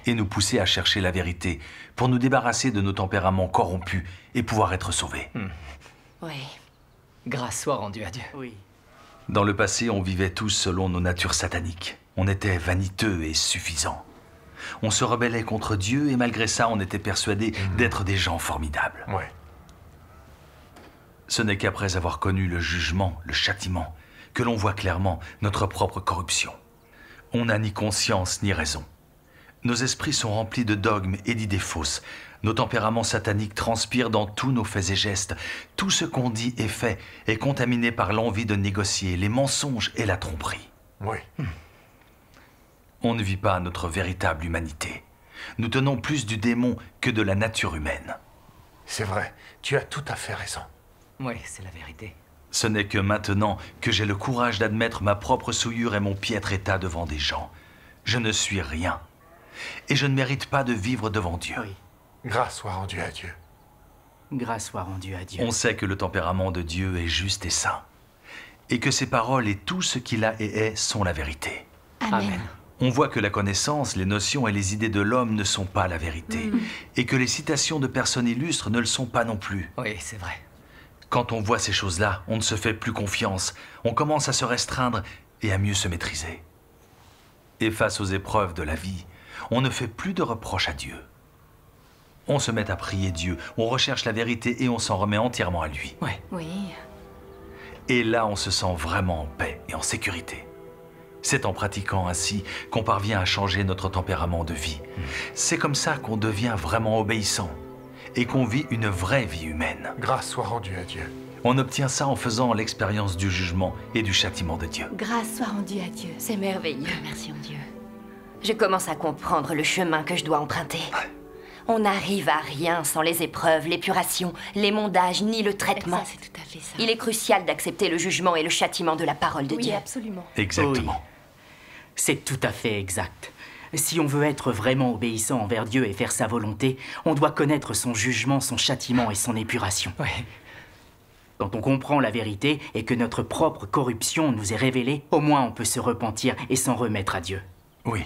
et nous pousser à chercher la vérité pour nous débarrasser de nos tempéraments corrompus et pouvoir être sauvés. Grâce soit rendue à Dieu. Dans le passé, on vivait tous selon nos natures sataniques. On était vaniteux et suffisants. On se rebellait contre Dieu et malgré ça, on était persuadés d'être des gens formidables. Ce n'est qu'après avoir connu le jugement, le châtiment, que l'on voit clairement notre propre corruption. On n'a ni conscience ni raison. Nos esprits sont remplis de dogmes et d'idées fausses. Nos tempéraments sataniques transpirent dans tous nos faits et gestes. Tout ce qu'on dit et fait est contaminé par l'envie de négocier, les mensonges et la tromperie. On ne vit pas notre véritable humanité. Nous tenons plus du démon que de la nature humaine. C'est vrai, tu as tout à fait raison. Oui, c'est la vérité. Ce n'est que maintenant que j'ai le courage d'admettre ma propre souillure et mon piètre état devant des gens. Je ne suis rien. Et je ne mérite pas de vivre devant Dieu. Grâce soit rendue à Dieu. Grâce soit rendue à Dieu. On sait que le tempérament de Dieu est juste et saint. Et que ses paroles et tout ce qu'il a et est sont la vérité. Amen. On voit que la connaissance, les notions et les idées de l'homme ne sont pas la vérité. Et que les citations de personnes illustres ne le sont pas non plus. Oui, c'est vrai. Quand on voit ces choses-là, on ne se fait plus confiance. On commence à se restreindre et à mieux se maîtriser. Et face aux épreuves de la vie, on ne fait plus de reproches à Dieu. On se met à prier Dieu, on recherche la vérité et on s'en remet entièrement à lui. Oui. Et là, on se sent vraiment en paix et en sécurité. C'est en pratiquant ainsi qu'on parvient à changer notre tempérament de vie. C'est comme ça qu'on devient vraiment obéissant et qu'on vit une vraie vie humaine. Grâce soit rendue à Dieu. On obtient ça en faisant l'expérience du jugement et du châtiment de Dieu. Grâce soit rendue à Dieu. C'est merveilleux. Merci en Dieu. Je commence à comprendre le chemin que je dois emprunter. On n'arrive à rien sans les épreuves, l'épuration, l'émondage, ni le traitement. Ça, c'est tout à fait ça. Il est crucial d'accepter le jugement et le châtiment de la parole de Dieu. Oui, absolument. Exactement. C'est tout à fait exact. Si on veut être vraiment obéissant envers Dieu et faire sa volonté, on doit connaître son jugement, son châtiment et son épuration. Quand on comprend la vérité et que notre propre corruption nous est révélée, au moins on peut se repentir et s'en remettre à Dieu. Oui.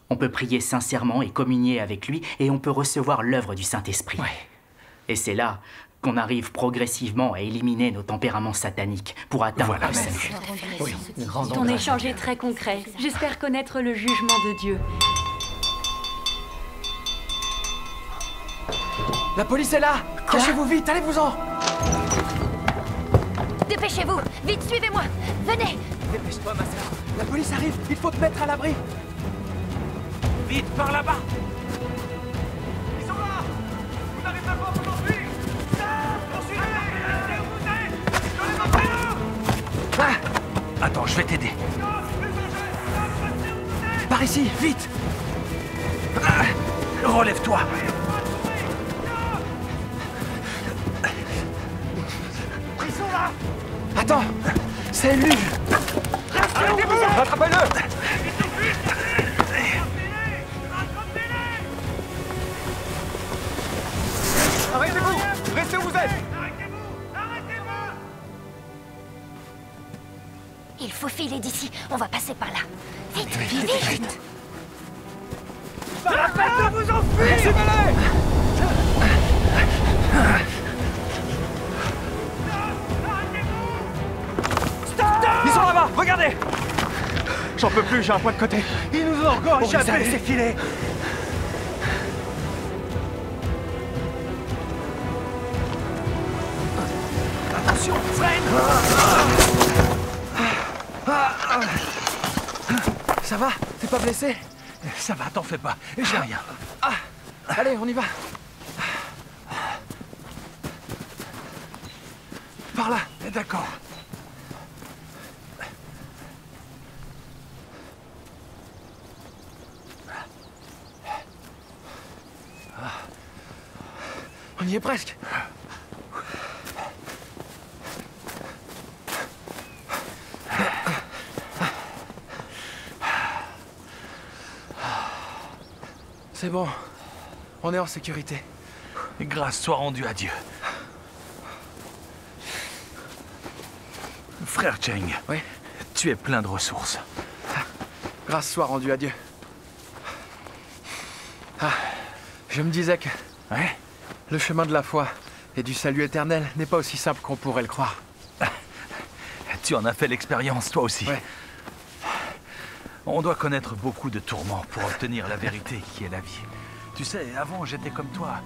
On peut prier sincèrement et communier avec lui et on peut recevoir l'œuvre du Saint-Esprit. Et c'est là qu'on arrive progressivement à éliminer nos tempéraments sataniques pour atteindre le salut. Ton échange est très concret. J'espère connaître le jugement de Dieu. La police est là! Cachez-vous vite, allez-vous-en! Dépêchez-vous! Vite, suivez-moi! Venez! Dépêche-toi, ma sœur. La police arrive, il faut te mettre à l'abri. Vite, par là-bas! Ils sont là! Vous n'arrivez pas à vous enfuir! Poursuivez-les! Donnez-moi prénom! Attends, je vais t'aider. Par ici, vite! Relève-toi! Ils sont là! Attends! C'est lui! Rattrapez-le! Arrêtez-vous! Restez où vous êtes! Il faut filer d'ici. On va passer par là. Vite, vite, vite! Pas la peine de vous enfuir! Suivez-les! Ils sont là-bas, regardez! J'en peux plus, j'ai un point de côté. Ils nous ont encore échappé! C'est filé! Attention, freine! Ça va? T'es pas blessé? Ça va, t'en fais pas. J'ai rien. Allez, on y va. Par là. D'accord. On y est presque. C'est bon. On est en sécurité. Grâce soit rendue à Dieu. Frère Cheng, oui? Tu es plein de ressources. Grâce soit rendue à Dieu. Je me disais que le chemin de la foi et du salut éternel n'est pas aussi simple qu'on pourrait le croire. Tu en as fait l'expérience, toi aussi. Ouais. On doit connaître beaucoup de tourments pour obtenir la vérité qui est la vie. Tu sais, avant j'étais comme toi.